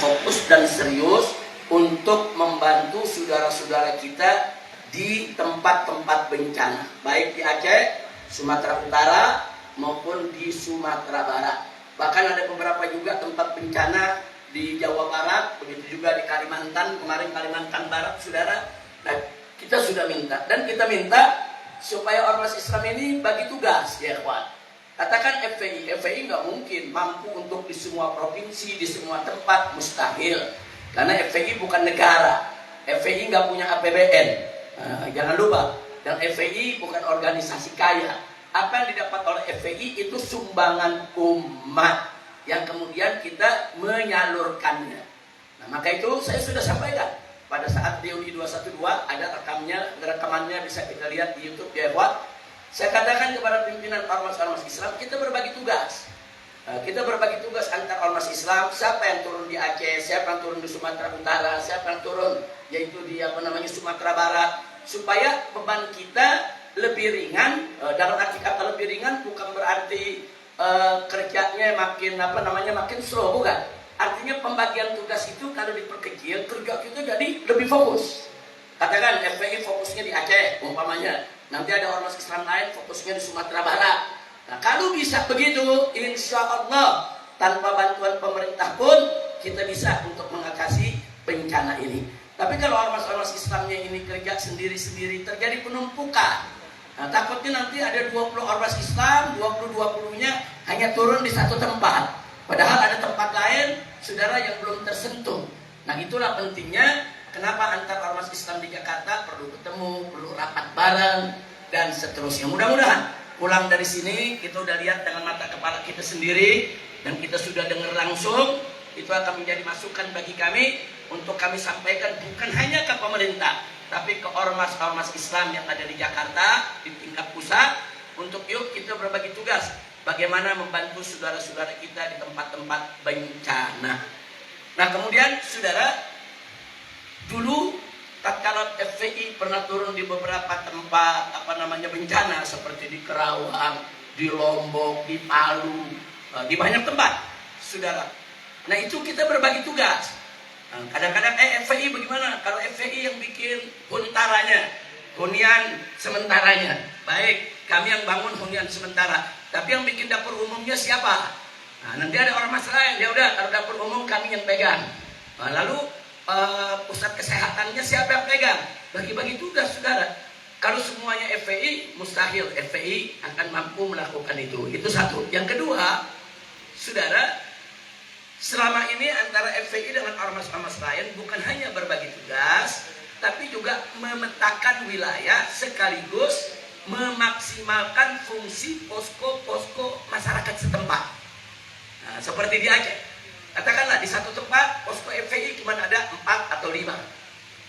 fokus dan serius untuk membantu saudara-saudara kita di tempat-tempat bencana, baik di Aceh, Sumatera Utara maupun di Sumatera Barat. Bahkan ada beberapa juga tempat bencana di Jawa Barat, begitu juga di Kalimantan, kemarin Kalimantan Barat, saudara. Nah, kita sudah minta, dan kita minta supaya ormas Islam ini bagi tugas, ya kawan. Katakan FPI nggak mungkin mampu untuk di semua provinsi, di semua tempat, mustahil. Karena FPI bukan negara, FPI nggak punya APBN, jangan lupa. Dan FPI bukan organisasi kaya. Apa yang didapat oleh FPI itu sumbangan umat yang kemudian kita menyalurkannya. Nah, maka itu saya sudah sampaikan pada saat reuni 212, ada rekamannya bisa kita lihat di YouTube di Ewat. Saya katakan kepada pimpinan ormas-ormas Islam, kita berbagi tugas. Kita berbagi tugas antar ormas Islam, siapa yang turun di Aceh, siapa yang turun di Sumatera Utara, siapa yang turun yaitu di Sumatera Barat, supaya beban kita lebih ringan. Dalam arti kata lebih ringan bukan berarti kerjanya makin slow, bukan. Artinya pembagian tugas itu kalau diperkecil, kerja kita jadi lebih fokus. Katakan FPI fokusnya di Aceh umpamanya, nanti ada ormas Islam lain fokusnya di Sumatera Barat. Nah, kalau bisa begitu, insya Allah tanpa bantuan pemerintah pun kita bisa untuk mengatasi bencana ini. Tapi kalau ormas-ormas Islamnya ini kerja sendiri-sendiri, terjadi penumpukan. Nah, takutnya nanti ada 20 ormas Islam, 20-20-nya hanya turun di satu tempat. Padahal ada tempat lain, saudara, yang belum tersentuh. Nah, itulah pentingnya kenapa antar ormas Islam di Jakarta perlu ketemu, perlu rapat bareng, dan seterusnya. Mudah-mudahan pulang dari sini kita udah lihat dengan mata kepala kita sendiri, dan kita sudah dengar langsung. Itu akan menjadi masukan bagi kami untuk kami sampaikan bukan hanya ke pemerintah, tapi ke ormas-ormas Islam yang ada di Jakarta di tingkat pusat, untuk yuk kita berbagi tugas bagaimana membantu saudara-saudara kita di tempat-tempat bencana. Nah, kemudian saudara, dulu tatkala FPI pernah turun di beberapa tempat bencana seperti di Kerawang, di Lombok, di Palu, di banyak tempat, saudara. Nah, itu kita berbagi tugas. Nah, kadang-kadang FPI bagaimana? Kalau FPI yang bikin hunian sementaranya, baik, kami yang bangun hunian sementara. Tapi yang bikin dapur umumnya siapa? Nah, nanti ada ormas lain, ya udah, kalau dapur umum kami yang pegang. Nah, lalu pusat kesehatannya siapa yang pegang? Bagi-bagi tugas, saudara. Kalau semuanya FPI, mustahil FPI akan mampu melakukan itu. Itu satu. Yang kedua, saudara, selama ini antara FPI dengan ormas-ormas lain bukan hanya berbagi tugas, tapi juga memetakan wilayah sekaligus memaksimalkan fungsi posko-posko masyarakat setempat. Nah, seperti di Aceh, katakanlah di satu tempat posko FPI cuma ada 4 atau 5,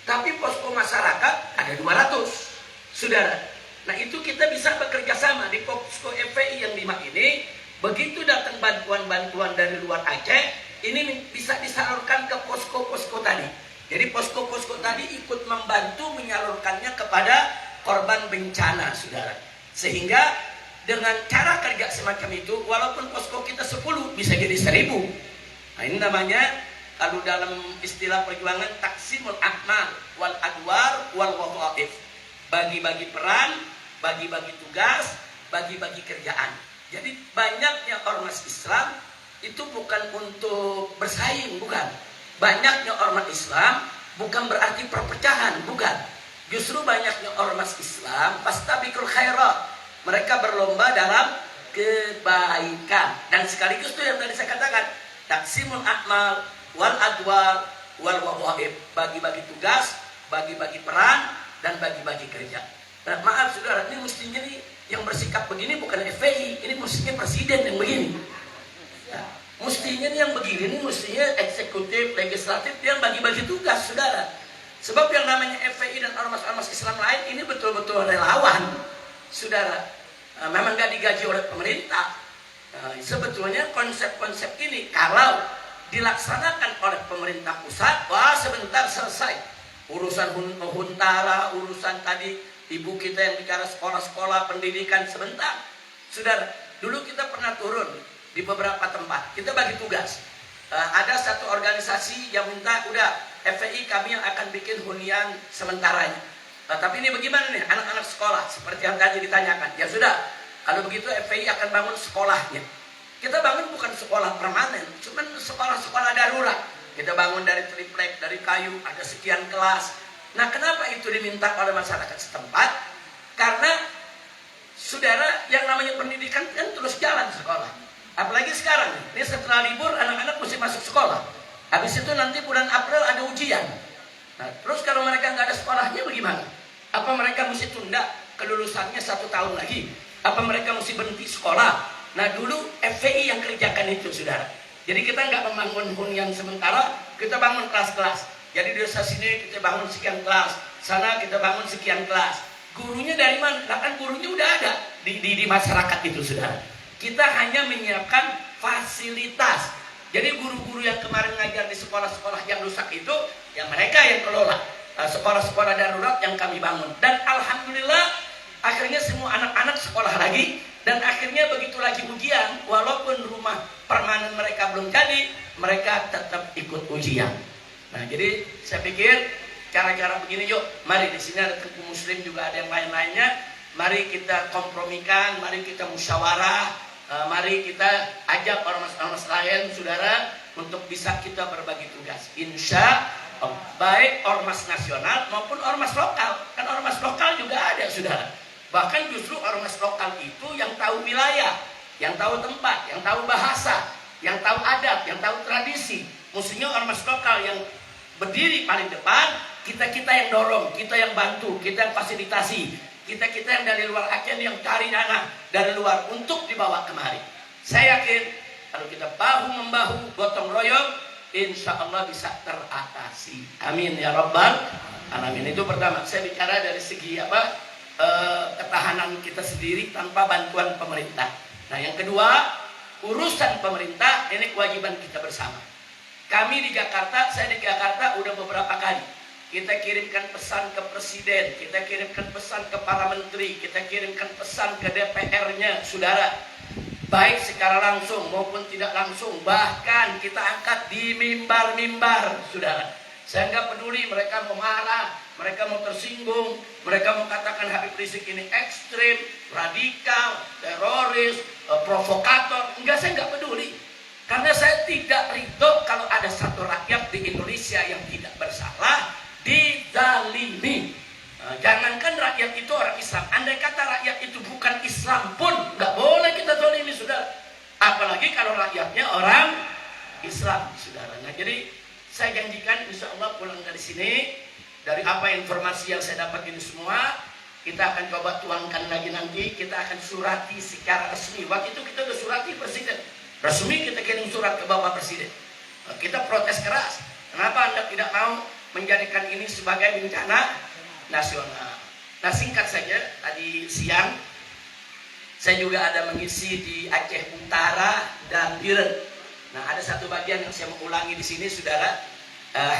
tapi posko masyarakat ada 200, saudara. Nah, itu kita bisa bekerja sama di posko FPI yang 5 ini. Begitu datang bantuan-bantuan dari luar Aceh, ini bisa disalurkan ke posko-posko tadi. Jadi posko-posko tadi ikut membantu menyalurkannya kepada korban bencana, saudara. Sehingga dengan cara kerja semacam itu, walaupun posko kita 10 bisa jadi 1000. Nah, ini namanya kalau dalam istilah perjuangan taksimul akmal wal adwar wal wadhaif. Bagi-bagi peran, bagi-bagi tugas, bagi-bagi kerjaan. Jadi banyaknya ormas Islam itu bukan untuk bersaing, bukan. Banyaknya ormas Islam bukan berarti perpecahan, bukan. Justru banyaknya ormas Islam fastabiqul khairat. Mereka berlomba dalam kebaikan. Dan sekaligus itu yang tadi saya katakan, taksimul akmal wal adwar wal wadhaif. Bagi-bagi tugas, bagi-bagi peran, dan bagi-bagi kerja. Nah, maaf saudara, ini mestinya nih yang bersikap begini bukan FPI, ini mestinya presiden yang begini. Ya, mestinya nih yang begini, ini mestinya eksekutif, legislatif yang bagi-bagi tugas, saudara. Sebab yang namanya FPI dan ormas-ormas Islam lain ini betul-betul relawan, saudara. Memang nggak digaji oleh pemerintah. Sebetulnya konsep-konsep ini kalau dilaksanakan oleh pemerintah pusat, wah sebentar selesai. Urusan huntara, urusan tadi ibu kita yang bicara sekolah-sekolah pendidikan, sebentar. Saudara, dulu kita pernah turun di beberapa tempat, kita bagi tugas. ada satu organisasi yang minta, udah FPI kami yang akan bikin hunian sementaranya. Tapi ini bagaimana nih anak-anak sekolah seperti yang tadi ditanyakan. Ya sudah, kalau begitu FPI akan bangun sekolahnya. Kita bangun bukan sekolah permanen, cuman sekolah-sekolah darurat. Kita bangun dari triplek, dari kayu, ada sekian kelas. Nah, kenapa itu diminta oleh masyarakat setempat? Karena saudara, yang namanya pendidikan kan terus jalan sekolah. Apalagi sekarang, ini setelah libur anak-anak mesti masuk sekolah. Habis itu nanti bulan April ada ujian. Nah, terus kalau mereka nggak ada sekolahnya bagaimana? Apa mereka mesti tunda kelulusannya 1 tahun lagi? Apa mereka mesti berhenti sekolah? Nah, dulu FPI yang kerjakan itu, saudara. Jadi kita nggak membangun hunian sementara, kita bangun kelas-kelas. Jadi di desa sini kita bangun sekian kelas, sana kita bangun sekian kelas. Gurunya dari mana? Nah, kan gurunya udah ada di masyarakat itu, saudara. Kita hanya menyiapkan fasilitas. Jadi guru-guru yang kemarin ngajar di sekolah-sekolah yang rusak itu, yang mereka yang kelola. Sekolah-sekolah darurat yang kami bangun. Dan alhamdulillah akhirnya semua anak-anak sekolah lagi. Dan akhirnya begitu lagi ujian, walaupun rumah permanen mereka belum jadi, mereka tetap ikut ujian. Nah, jadi saya pikir cara-cara begini, yuk, mari di sini ada Teguh Muslim juga ada yang lain-lainnya. Mari kita kompromikan, mari kita musyawarah, mari kita ajak ormas-ormas lain, saudara, untuk bisa kita berbagi tugas. Insya Allah, baik ormas nasional maupun ormas lokal. Kan ormas lokal juga ada, saudara. Bahkan justru ormas lokal itu yang tahu wilayah, yang tahu tempat, yang tahu bahasa, yang tahu adat, yang tahu tradisi. Mestinya ormas lokal yang berdiri paling depan, kita yang dorong, kita yang bantu, kita yang fasilitasi, kita yang dari luar Aceh yang cari dana dari luar untuk dibawa kemari. Saya yakin kalau kita bahu-membahu, gotong royong, insya Allah bisa teratasi. Amin ya Rabbal Alamin. Itu pertama. Saya bicara dari segi ketahanan kita sendiri tanpa bantuan pemerintah. Nah, yang kedua, urusan pemerintah ini kewajiban kita bersama. Kami di Jakarta, saya di Jakarta udah beberapa kali kita kirimkan pesan ke presiden, kita kirimkan pesan ke para menteri, kita kirimkan pesan ke DPR-nya, saudara. Baik secara langsung maupun tidak langsung, bahkan kita angkat di mimbar-mimbar, saudara. Saya nggak peduli mereka mau marah, mereka mau tersinggung, mereka mau katakan Habib Rizik ini ekstrim, radikal, teroris, provokator. Enggak, saya nggak peduli. Karena saya tidak ridho kalau ada satu rakyat di Indonesia yang tidak bersalah dizalimi. Jangankan rakyat itu orang Islam, andai kata rakyat itu bukan Islam pun nggak boleh kita zalimi, saudara. Apalagi kalau rakyatnya orang Islam, saudara. Nah, jadi saya janjikan insya Allah pulang dari sini, dari apa informasi yang saya dapat ini semua, kita akan coba tuangkan lagi nanti, kita akan surati secara resmi. Waktu itu kita sudah surati presiden. Resmi kita kirim surat ke Bapak Presiden. Kita protes keras. Kenapa Anda tidak mau menjadikan ini sebagai bencana nasional? Nah, singkat saja, tadi siang saya juga ada mengisi di Aceh Utara dan Biren. Nah, ada satu bagian yang saya mau ulangi di sini, saudara.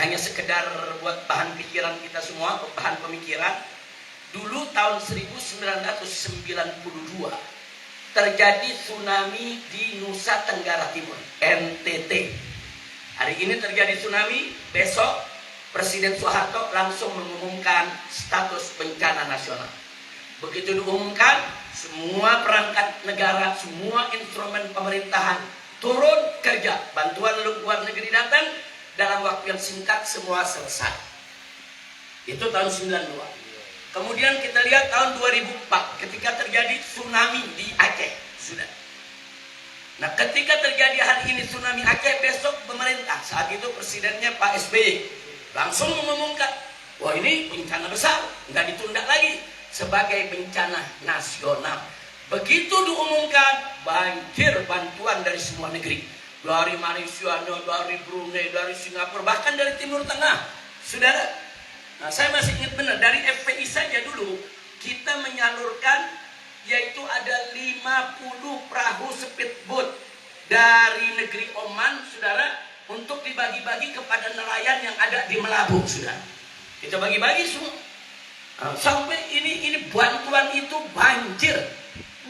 Hanya sekedar buat bahan pikiran kita semua, bahan pemikiran. Dulu tahun 1992 terjadi tsunami di Nusa Tenggara Timur, NTT. Hari ini terjadi tsunami, besok Presiden Soeharto langsung mengumumkan status bencana nasional. Begitu diumumkan, semua perangkat negara, semua instrumen pemerintahan turun kerja. Bantuan luar negeri datang, dalam waktu yang singkat semua selesai. Itu tahun 92. Kemudian kita lihat tahun 2004 ketika terjadi tsunami di Aceh, sudah. Nah, ketika terjadi hari ini tsunami Aceh, besok pemerintah, saat itu presidennya Pak SBY, langsung mengumumkan, wah ini bencana besar, nggak ditunda lagi sebagai bencana nasional. Begitu diumumkan, banjir bantuan dari semua negeri, dari Malaysia, dari Brunei, dari Singapura, bahkan dari Timur Tengah, saudara. Nah, saya masih ingat benar, dari FPI saja dulu kita menyalurkan, yaitu ada 50 perahu speedboat dari negeri Oman, saudara, untuk dibagi-bagi kepada nelayan yang ada di Melabuh, saudara. Kita bagi-bagi semua. Sampai ini bantuan itu banjir,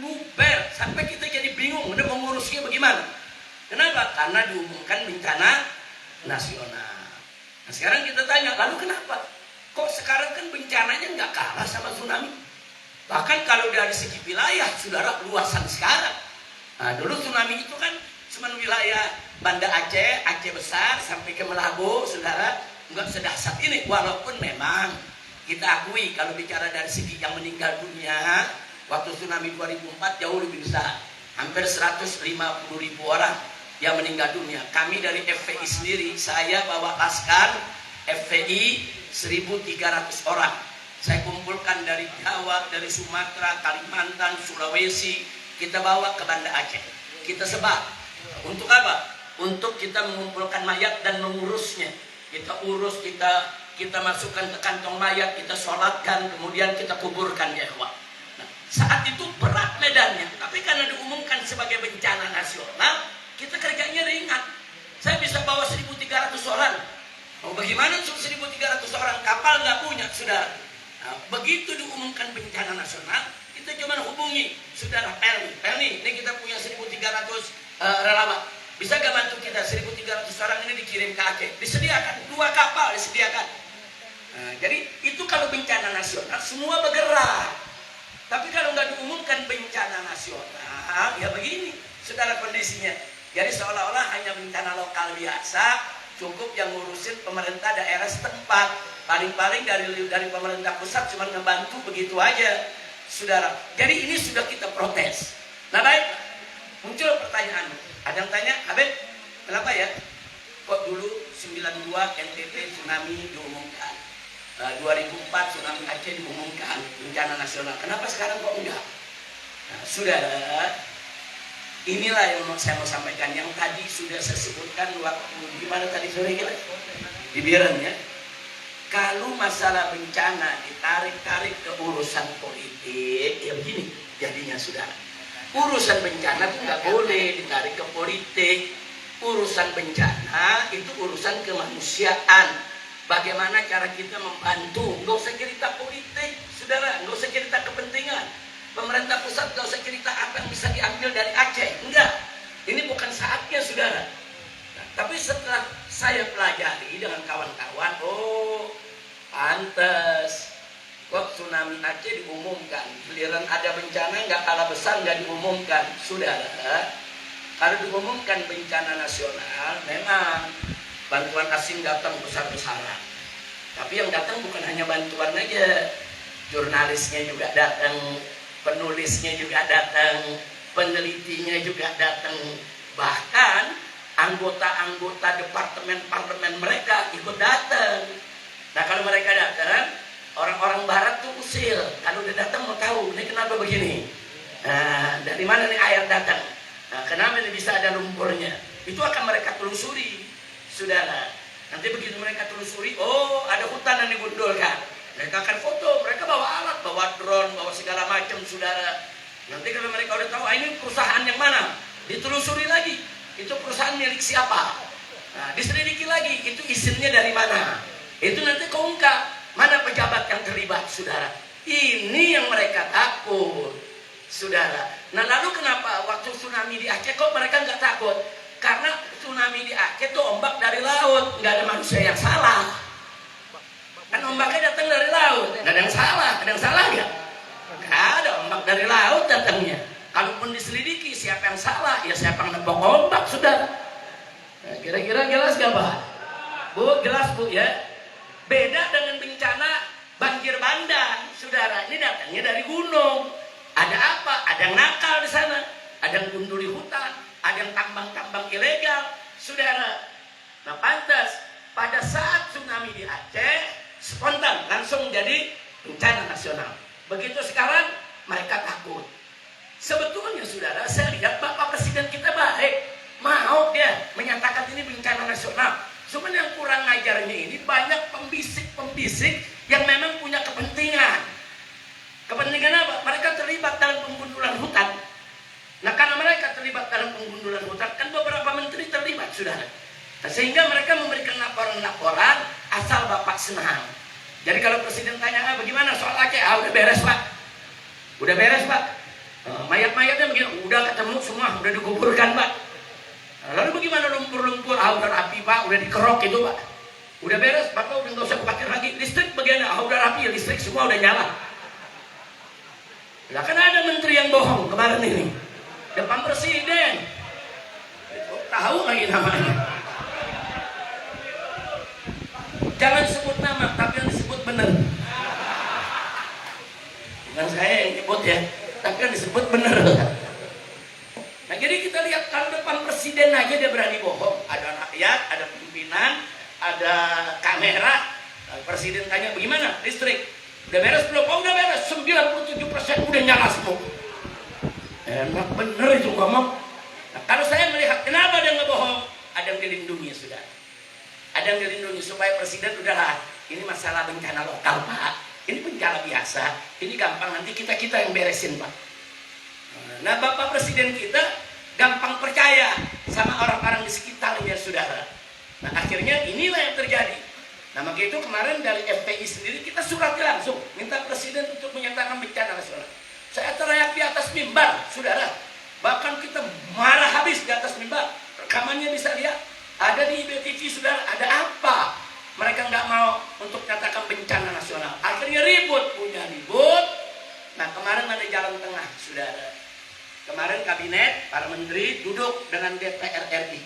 luber, sampai kita jadi bingung, udah mengurusnya bagaimana. Kenapa? Karena diumumkan bencana nasional. Nah sekarang kita tanya, lalu kenapa? Kok sekarang kan bencananya nggak kalah sama tsunami? Bahkan kalau dari segi wilayah, saudara, luasan sekarang. Nah dulu tsunami itu kan cuma wilayah Banda Aceh, Aceh besar sampai ke Melabu, saudara, nggak sedahsyat ini. Walaupun memang kita akui kalau bicara dari segi yang meninggal dunia, waktu tsunami 2004 jauh lebih besar. Hampir 150.000 orang yang meninggal dunia. Kami dari FPI sendiri, saya bawa laskar FPI 1.300 orang. Saya kumpulkan dari Jawa, dari Sumatera, Kalimantan, Sulawesi. Kita bawa ke Banda Aceh. Kita sebar. Untuk apa? Untuk kita mengumpulkan mayat dan mengurusnya. Kita urus, kita masukkan ke kantong mayat, kita sholatkan, kemudian kita kuburkan ya ikhwah. Nah, saat itu berat medannya, tapi karena diumumkan sebagai bencana nasional, kita kerjanya ringan. Saya bisa bawa 1.300 orang. Mau bagaimana 1.300 orang? Kapal nggak punya, saudara. Nah, begitu diumumkan bencana nasional, kita cuma hubungi saudara Pelni, ini kita punya 1.300 relawan. Bisa gak bantu kita 1.300 orang ini dikirim ke Aceh? Disediakan, 2 kapal disediakan. Nah, jadi itu kalau bencana nasional semua bergerak. Tapi kalau nggak diumumkan bencana nasional, ya begini, saudara, kondisinya. Jadi seolah-olah hanya bencana lokal biasa, cukup yang ngurusin pemerintah daerah setempat. Paling-paling dari pemerintah pusat cuma ngebantu begitu aja, saudara. Jadi ini sudah kita protes. Nah baik, muncul pertanyaan. Ada yang tanya, Habib, kenapa ya? Kok dulu 92 NTT tsunami diumumkan, 2004 tsunami Aceh diumumkan bencana nasional. Kenapa sekarang kok enggak? Nah, saudara, inilah yang saya mau sampaikan. Yang tadi sudah saya sebutkan waktu gimana tadi sore kita di Biren ya. Kalau masalah bencana ditarik-tarik ke urusan politik, ya begini jadinya, saudara. Urusan bencana itu nggak boleh ditarik ke politik. Urusan bencana itu urusan kemanusiaan. Bagaimana cara kita membantu? Nggak usah cerita politik, saudara. Nggak usah cerita kepentingan. Pemerintah pusat nggak usah cerita apa yang bisa diambil dari Aceh. Enggak. Ini bukan saatnya, saudara. Nah, tapi setelah saya pelajari dengan kawan-kawan, oh pantes kok tsunami Aceh diumumkan, giliran ada bencana nggak kalah besar nggak diumumkan. Saudara, kalau diumumkan bencana nasional, memang bantuan asing datang besar-besaran. Tapi yang datang bukan hanya bantuan aja, jurnalisnya juga datang, penulisnya juga datang, penelitinya juga datang, bahkan anggota-anggota departemen parlemen mereka ikut datang. Nah kalau mereka datang, orang-orang barat tuh usil. Kalau udah datang mau tahu, ini kenapa begini? Nah, dari mana nih air datang? Nah, kenapa ini bisa ada lumpurnya? Itu akan mereka telusuri, saudara. Nanti begitu mereka telusuri, oh ada hutan yang digundulkan. Mereka akan foto, mereka bawa alat, bawa drone, bawa segala macam, saudara. Nanti kalau mereka udah tahu, ini perusahaan yang mana? Ditelusuri lagi, itu perusahaan milik siapa? Nah, diselidiki lagi, itu izinnya dari mana? Itu nanti keungkap, mana pejabat yang terlibat, saudara. Ini yang mereka takut, saudara. Nah lalu kenapa waktu tsunami di Aceh kok mereka nggak takut? Karena tsunami di Aceh itu ombak dari laut, nggak ada manusia yang salah. Kan ombaknya datang dari laut, nggak ada yang salah. Ada yang salah nggak? Nggak ada, ombak dari laut datangnya. Kalaupun diselidiki siapa yang salah, ya siapa yang nebak ombak, saudara. Nah, kira-kira jelas nggak Pak? Bu, jelas Bu ya. Beda dengan bencana banjir bandang, saudara. Ini datangnya dari gunung. Ada apa? Ada yang nakal di sana. Ada yang gunduli hutan. Ada yang tambang-tambang ilegal, saudara. Nah pantas pada saat tsunami di Aceh spontan langsung jadi bencana nasional. Begitu sekarang mereka takut. Sebetulnya saudara, saya lihat Bapak Presiden kita baik, mau dia menyatakan ini bencana nasional. Cuman yang kurang ngajarnya ini banyak pembisik-pembisik yang memang punya kepentingan. Kepentingan apa? Mereka terlibat dalam penggundulan hutan. Nah karena mereka terlibat dalam penggundulan hutan, kan beberapa menteri terlibat, saudara. Nah, sehingga mereka memberikan laporan-laporan asal Bapak senang. Jadi kalau Presiden tanya, bagaimana soal Aceh? Udah beres Pak. Udah beres Pak. Mayat-mayatnya begini, udah ketemu semua, udah dikuburkan Pak. Lalu bagaimana lumpur-lumpur, udah rapi Pak, udah dikerok itu Pak, udah beres, Bapak udah nggak usah pakai lagi. Listrik bagaimana? Udah rapi ya, listrik semua udah nyala. Lah kan ada menteri yang bohong kemarin ini depan presiden, tahu lagi namanya. Jangan sebut nama, tapi yang disebut benar. Bukan saya yang nyebut ya, tapi yang disebut benar. Nah jadi kita lihat kan depan presiden aja dia berani bohong. Ada rakyat, ada pimpinan, ada kamera. Presiden tanya bagaimana listrik? Udah beres belum? Oh udah beres, 97% udah nyala semua. Enak bener itu ngomong. Nah, kalau saya melihat kenapa dia ngebohong, ada yang dilindungi sudah. Ada yang dilindungi supaya presiden udahlah, ini masalah bencana lokal Pak, ini bencana biasa, ini gampang nanti kita yang beresin Pak. Nah Bapak Presiden kita gampang percaya sama orang-orang di sekitarnya saudara. Nah akhirnya inilah yang terjadi. Nah maka itu kemarin dari FPI sendiri kita surat langsung minta presiden untuk menyatakan bencana nasional. Saya teriak di atas mimbar saudara, bahkan kita marah habis di atas mimbar. Rekamannya bisa lihat, ada di IBTV saudara. Ada apa? Mereka nggak mau untuk nyatakan bencana nasional. Akhirnya ribut, punya ribut. Nah kemarin ada jalan tengah saudara. Kemarin kabinet, para menteri duduk dengan DPR RI.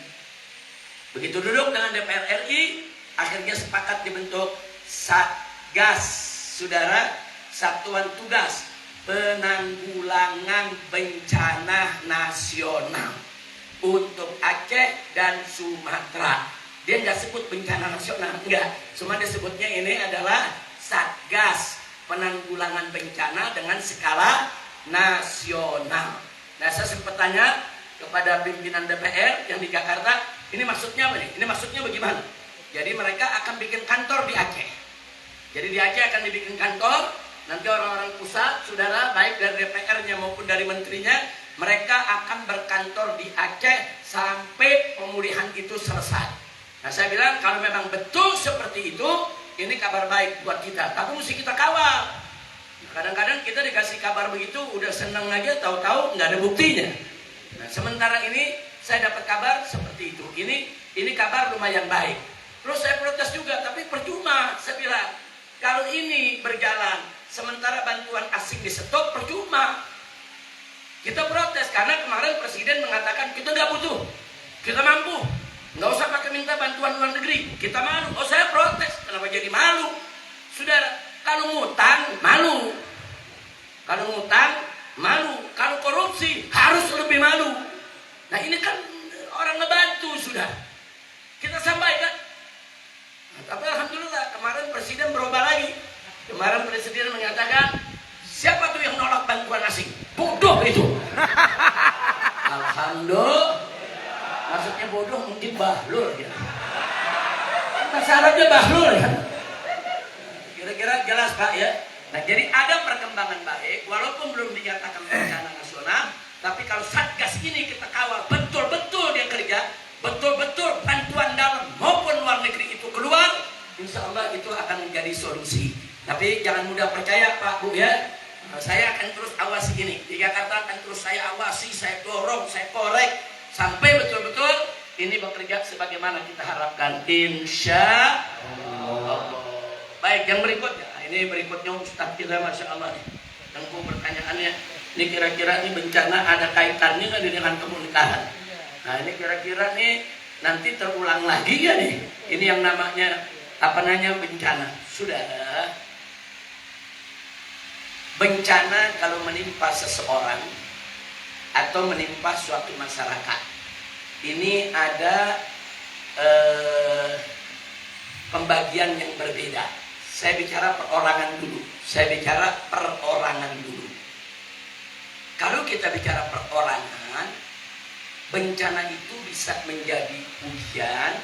Begitu duduk dengan DPR RI, akhirnya sepakat dibentuk Satgas, saudara, Satuan Tugas Penanggulangan Bencana Nasional untuk Aceh dan Sumatera. Dia nggak sebut bencana nasional, enggak. Cuma disebutnya ini adalah Satgas Penanggulangan Bencana dengan skala nasional. Nah saya sempat tanya kepada pimpinan DPR yang di Jakarta, ini maksudnya apa nih? Ini maksudnya bagaimana? Jadi mereka akan bikin kantor di Aceh. Jadi di Aceh akan dibikin kantor, nanti orang-orang pusat, saudara, baik dari DPR-nya maupun dari menterinya, mereka akan berkantor di Aceh sampai pemulihan itu selesai. Nah saya bilang kalau memang betul seperti itu, ini kabar baik buat kita, tapi mesti kita kawal. Kadang-kadang kita dikasih kabar begitu, udah seneng aja, tahu-tahu nggak ada buktinya. Nah, sementara ini saya dapat kabar seperti itu. Ini kabar lumayan baik. Terus saya protes juga, tapi percuma. Saya bilang kalau ini berjalan, sementara bantuan asing di stop, percuma. Kita protes karena kemarin presiden mengatakan kita nggak butuh, kita mampu, nggak usah pakai minta bantuan luar negeri. Kita malu. Oh saya protes, kenapa jadi malu, saudara? Kalau ngutang malu, kalau ngutang malu, kalau korupsi harus lebih malu. Nah ini kan orang ngebantu sudah, kita sampaikan. Nah, tapi alhamdulillah kemarin presiden berubah lagi. Kemarin presiden menyatakan siapa tuh yang nolak bantuan asing? Bodoh itu. Alhamdulillah. Maksudnya bodoh mungkin bahlul ya. Bahasa Arabnya bahlul ya. Kira-kira jelas Pak ya. Nah jadi ada perkembangan baik walaupun belum dinyatakan bencana nasional, tapi kalau Satgas ini kita kawal betul-betul dia kerja, betul-betul bantuan dalam maupun luar negeri itu keluar, insya Allah itu akan menjadi solusi. Tapi jangan mudah percaya Pak Bu ya. Saya akan terus awasi ini di Jakarta, akan terus saya awasi, saya dorong, saya korek sampai betul-betul ini bekerja sebagaimana kita harapkan, insya Allah. Baik, yang berikutnya, ini berikutnya Ustaz kita, Masya Allah nih. Tengku pertanyaannya, ini kira-kira ini bencana ada kaitannya nggak dengan pemerintahan? Nah ini kira-kira nih nanti terulang lagi ya nih. Ini yang namanya bencana. Sudah, bencana kalau menimpa seseorang atau menimpa suatu masyarakat, ini ada pembagian yang berbeda. Saya bicara perorangan dulu. Kalau kita bicara perorangan, bencana itu bisa menjadi ujian,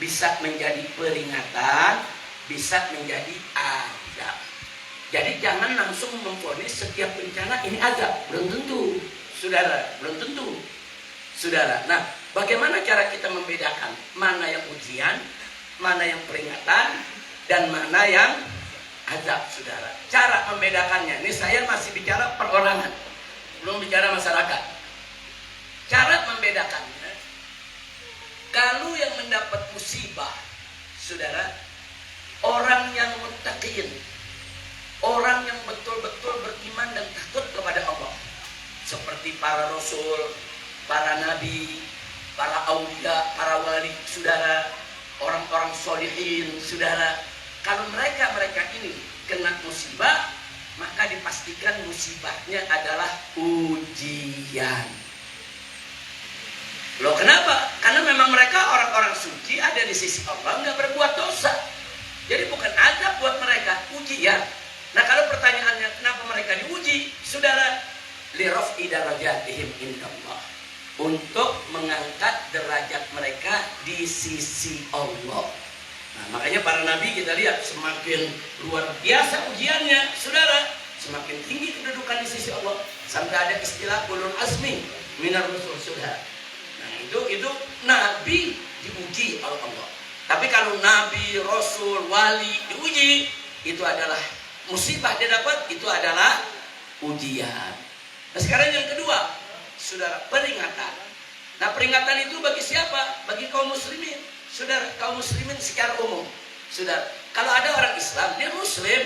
bisa menjadi peringatan, bisa menjadi azab. Jadi jangan langsung memvonis setiap bencana ini azab. Belum tentu, saudara. Belum tentu, saudara. Nah, bagaimana cara kita membedakan mana yang ujian, mana yang peringatan, dan mana yang azab, saudara? Cara membedakannya, ini saya masih bicara perorangan, belum bicara masyarakat. Cara membedakannya, Kalau yang mendapat musibah, saudara, orang yang muttaqin, orang yang betul-betul beriman dan takut kepada Allah, seperti para rasul, para nabi, para aulia, para wali, saudara, orang-orang solihin, saudara. Kalau mereka ini kena musibah, maka dipastikan musibahnya adalah ujian. Loh kenapa? Karena memang mereka orang-orang suci, ada di sisi Allah, nggak berbuat dosa. Jadi bukan azab buat mereka, ujian. Nah kalau pertanyaannya kenapa mereka diuji, saudara, liraf'i darajatihim indallah, untuk mengangkat derajat mereka di sisi Allah. Nah makanya para nabi kita lihat semakin luar biasa ujiannya, saudara, semakin tinggi kedudukan di sisi Allah, sampai ada istilah ulul azmi minar rusul, saudara. Nah itu nabi diuji oleh Allah. Tapi kalau nabi, rasul, wali diuji, itu adalah musibah dia dapat, itu adalah ujian. Nah sekarang yang kedua, saudara, peringatan. Nah peringatan itu bagi siapa? Bagi kaum muslimin. Saudara, kaum muslimin secara umum. Saudara, kalau ada orang Islam, dia muslim,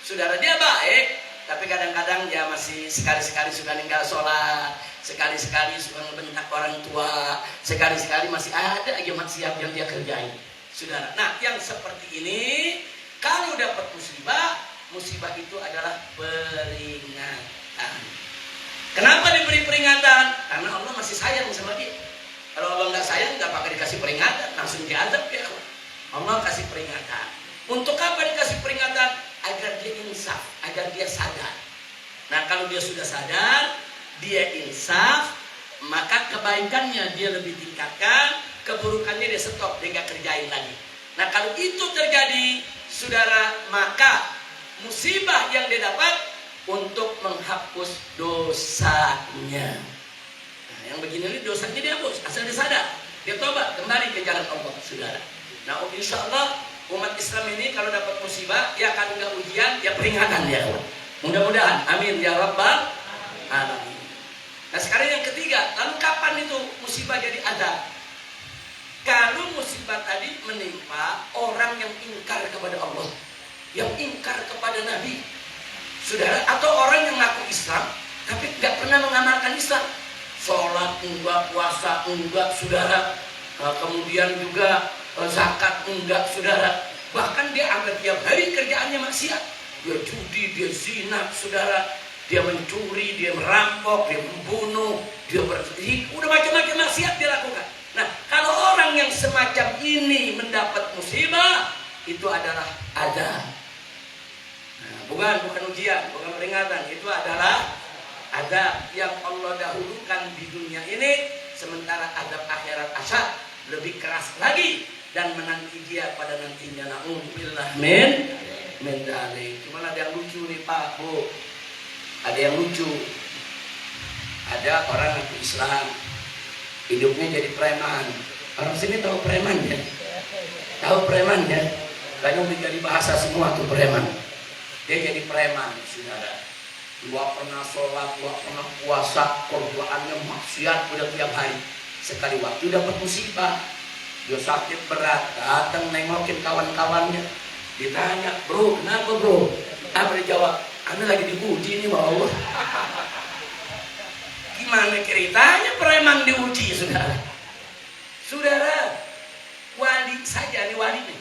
saudara, dia baik, tapi kadang-kadang dia masih sekali-sekali suka ninggal sholat, sekali-sekali suka ngebentak orang tua, sekali-sekali masih ada aja maksiat yang dia kerjain, saudara. Nah yang seperti ini, kalau dapat musibah, musibah itu adalah peringatan. Kenapa diberi peringatan? Karena Allah masih sayang sama dia. Kalau Allah nggak sayang, nggak pakai dikasih peringatan, langsung diazab ya. Allah kasih peringatan. Untuk apa dikasih peringatan? Agar dia insaf, agar dia sadar. Nah kalau dia sudah sadar, dia insaf, maka kebaikannya dia lebih tingkatkan, keburukannya dia stop, dia nggak kerjain lagi. Nah kalau itu terjadi, saudara, maka musibah yang dia dapat untuk menghapus dosanya. Nah, yang begini ini dosanya dia hapus, asal dia sadar, dia tobat kembali ke jalan Allah, saudara. Nah, insya Allah umat Islam ini kalau dapat musibah, ya akan enggak ujian, ya peringatan ya. Mudah-mudahan, amin ya rabbal alamin. Nah sekarang yang ketiga, lalu kapan itu musibah jadi azab? Kalau musibah tadi menimpa orang yang ingkar kepada Allah, yang ingkar kepada Nabi, saudara, atau orang yang ngaku Islam tapi nggak pernah mengamalkan Islam, sholat enggak, puasa enggak, saudara, kemudian juga zakat enggak, saudara, bahkan dia anggap tiap hari kerjaannya maksiat, dia judi, dia zina, saudara, dia mencuri, dia merampok, dia membunuh, dia udah macam-macam maksiat dia lakukan. Nah kalau orang yang semacam ini mendapat musibah, itu adalah azab. Nah, bukan ujian, bukan peringatan, itu adalah azab yang Allah dahulukan di dunia ini, sementara azab akhirat asyad, lebih keras lagi dan menanti dia pada nantinya. Na'udzubillah min dzalik. Cuman ada yang lucu nih Pak, Bu. Ada yang lucu. Ada orang ngaku Islam, hidupnya jadi preman. Orang sini tahu preman ya? Tahu preman ya? Kayaknya udah jadi bahasa semua tuh preman. Dia jadi preman, saudara. Dua pernah sholat, dua pernah puasa, korbaannya maksiat udah tiap hari. Sekali waktu dapat musibah, dia sakit berat, datang nengokin kawan-kawannya, ditanya, bro, kenapa bro? Apa dia jawab? Anda lagi diuji nih sama Allah. Gimana ceritanya preman diuji, saudara? Saudara, wali saja nih wali nih,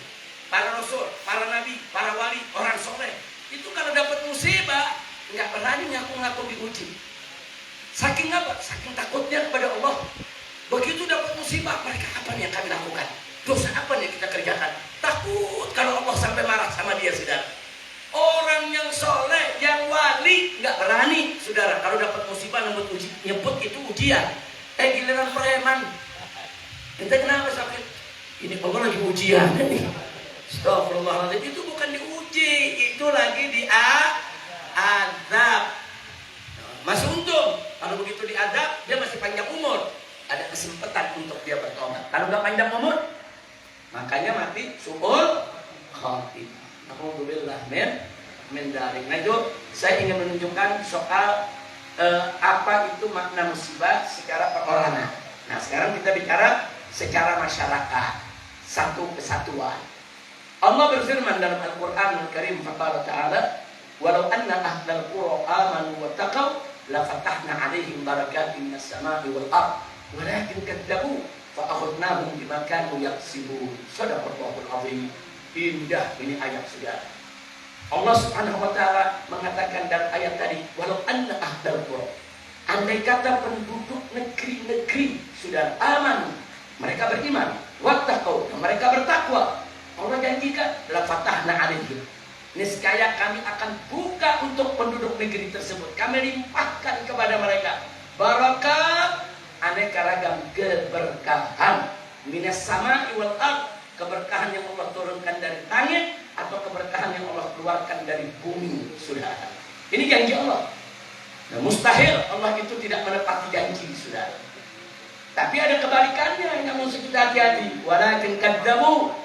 para rasul, para nabi, para wali, orang soleh, itu kalau dapat musibah nggak berani ngaku-ngaku diuji. Saking apa? Saking takutnya kepada Allah. Begitu dapat musibah, mereka apa nih yang kami lakukan? Dosa apa nih kita kerjakan? Takut kalau Allah sampai marah sama dia, saudara. Orang yang soleh, yang wali, nggak berani, saudara. Kalau dapat musibah nyebut itu ujian. Giliran preman, kita kenapa sakit? Ini Allah lagi ujian nih. Astagfirullahaladzim, itu bukan diuji, itu lagi diazab. Masih untung, kalau begitu diazab, dia masih panjang umur, ada kesempatan untuk dia bertobat. Kalau nggak panjang umur, makanya mati su'ul khatimah. Alhamdulillah min dzalik. Nah itu saya ingin menunjukkan soal apa itu makna musibah secara perorangan. Nah sekarang kita bicara secara masyarakat, satu kesatuan. Allah berfirman dalam Al-Qur'an Al-Karim, faqala ta'ala, walau anna ahlal qura amanu wa taqaw la fatahna 'alaihim barakatin minas sama'i wal ard walakin kadzabu fa akhadnahum bima kanu yaksibun. Shadaqallahul azim. Indah ini ayat saudara. Allah Subhanahu wa taala mengatakan dalam ayat tadi, walau anna ahlal qura, andai kata penduduk negeri-negeri sudah aman, mereka beriman, wattaqau, mereka bertakwa, Allah janjikan la fatahna 'alaihim, niscaya kami akan buka untuk penduduk negeri tersebut, kami limpahkan kepada mereka barakat, aneka ragam keberkahan, minas sama'i wal ard, keberkahan yang Allah turunkan dari langit atau keberkahan yang Allah keluarkan dari bumi. Saudara, ini janji Allah. Nah, mustahil Allah itu tidak menepati janji, saudara. Tapi ada kebalikannya yang mesti kita hati-hati. Walakin kadzabu,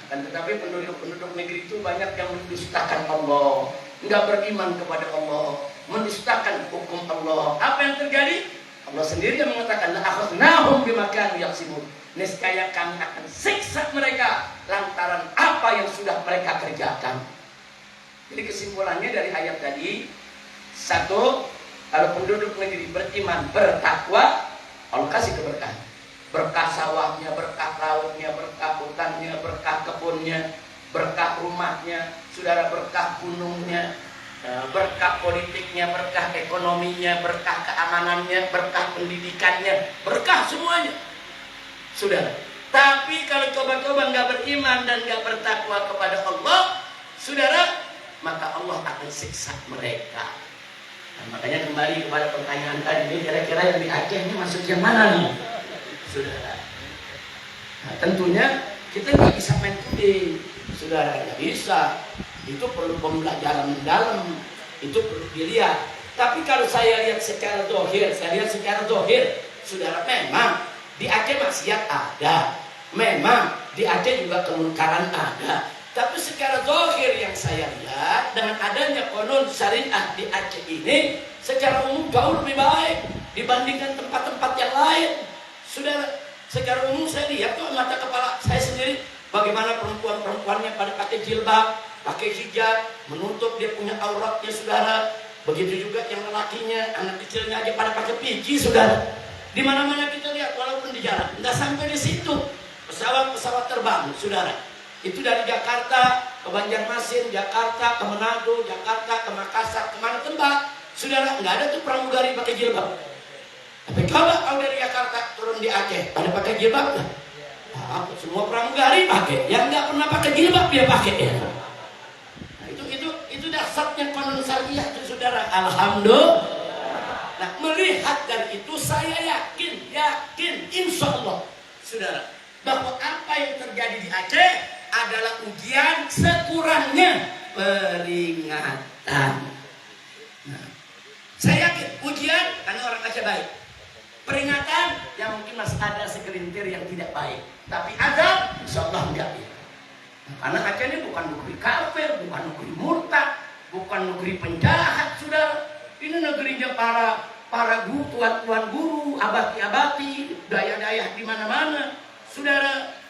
akan tetapi penduduk negeri itu banyak yang mendustakan Allah, enggak beriman kepada Allah, mendustakan hukum Allah. Apa yang terjadi? Allah sendiri yang mengatakan, la akhadnahum bima kanu yaksibun, niscaya kami akan siksa mereka lantaran apa yang sudah mereka kerjakan. Jadi kesimpulannya dari ayat tadi, satu, kalau penduduk negeri beriman, bertakwa, Allah kasih keberkahan. Berkah sawahnya, berkah lautnya, berkah hutannya, berkah kebunnya, berkah rumahnya, saudara, berkah gunungnya, berkah politiknya, berkah ekonominya, berkah keamanannya, berkah pendidikannya, berkah semuanya, saudara. Tapi kalau coba-coba nggak beriman dan nggak bertakwa kepada Allah, saudara, maka Allah akan siksa mereka. Nah, makanya kembali kepada pertanyaan tadi, ini kira-kira yang di Aceh ini masuk yang mana nih, saudara? Nah, tentunya kita nggak bisa main tuding, saudara, nggak bisa. Itu perlu pembelajaran mendalam, itu perlu dilihat. Tapi kalau saya lihat secara dohir, saudara, memang di Aceh maksiat ada, memang di Aceh juga kemungkaran ada. Tapi secara zahir yang saya lihat, dengan adanya konon syariah di Aceh ini, secara umum jauh lebih baik dibandingkan tempat-tempat yang lain. Saudara, secara umum saya lihat tuh mata kepala saya sendiri, bagaimana perempuan-perempuannya pada pakai jilbab, pakai hijab, menutup dia punya auratnya, saudara. Begitu juga yang lelakinya, anak kecilnya aja pada pakai peci, saudara. Di mana-mana kita lihat, walaupun di jalan, nggak sampai di situ. Pesawat terbang, saudara. Itu dari Jakarta ke Banjarmasin, Jakarta ke Manado, Jakarta ke Makassar, kemana tempat, saudara, nggak ada tuh pramugari pakai jilbab. Tapi coba kalau dari Jakarta turun di Aceh, pada pakai jilbab nggak? Nah, semua pramugari pakai, yang nggak pernah pakai jilbab dia pakai ya. Nah, itu dasarnya konon syariah itu, saudara. Alhamdulillah. Nah, melihat dari itu saya yakin, insya Allah, saudara, bahwa apa yang terjadi di Aceh adalah ujian, sekurangnya peringatan. Nah, saya yakin ujian karena orang Aceh baik, peringatan yang mungkin masih ada segelintir yang tidak baik, tapi azab insya Allah enggak ya. Nah, karena Aceh ini bukan negeri kafir, bukan negeri murtad, bukan negeri penjahat, saudara. Ini negerinya para guru, tuan guru, abati, daya-daya di mana-mana, saudara.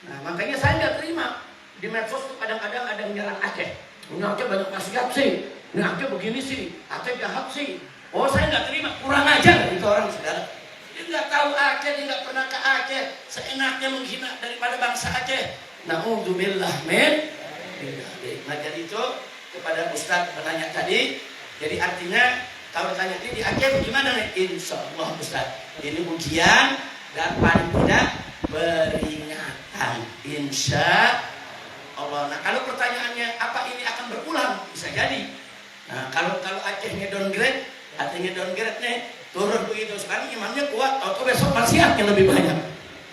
Nah, makanya saya nggak terima di medsos tuh kadang-kadang ada yang nyerang Aceh. Ini Aceh banyak maksiat sih, ini Aceh begini sih, Aceh jahat sih. Oh, saya nggak terima, kurang ajar itu orang, saudara. Dia nggak tahu Aceh, dia nggak pernah ke Aceh, seenaknya menghina daripada bangsa Aceh. Na'udzubillah min. Nah, jadi itu kepada Ustadz penanya tadi, jadi artinya kalau tanya di Aceh bagaimana nih? Insya Allah Ustadz, ini ujian dan paling tidak peringatan, insya Allah. Nah, kalau pertanyaannya apa ini akan berulang, bisa jadi. Nah, kalau Acehnya downgrade, artinya downgrade nih, turun begitu. Sekarang imannya kuat, atau besok maksiatnya lebih banyak.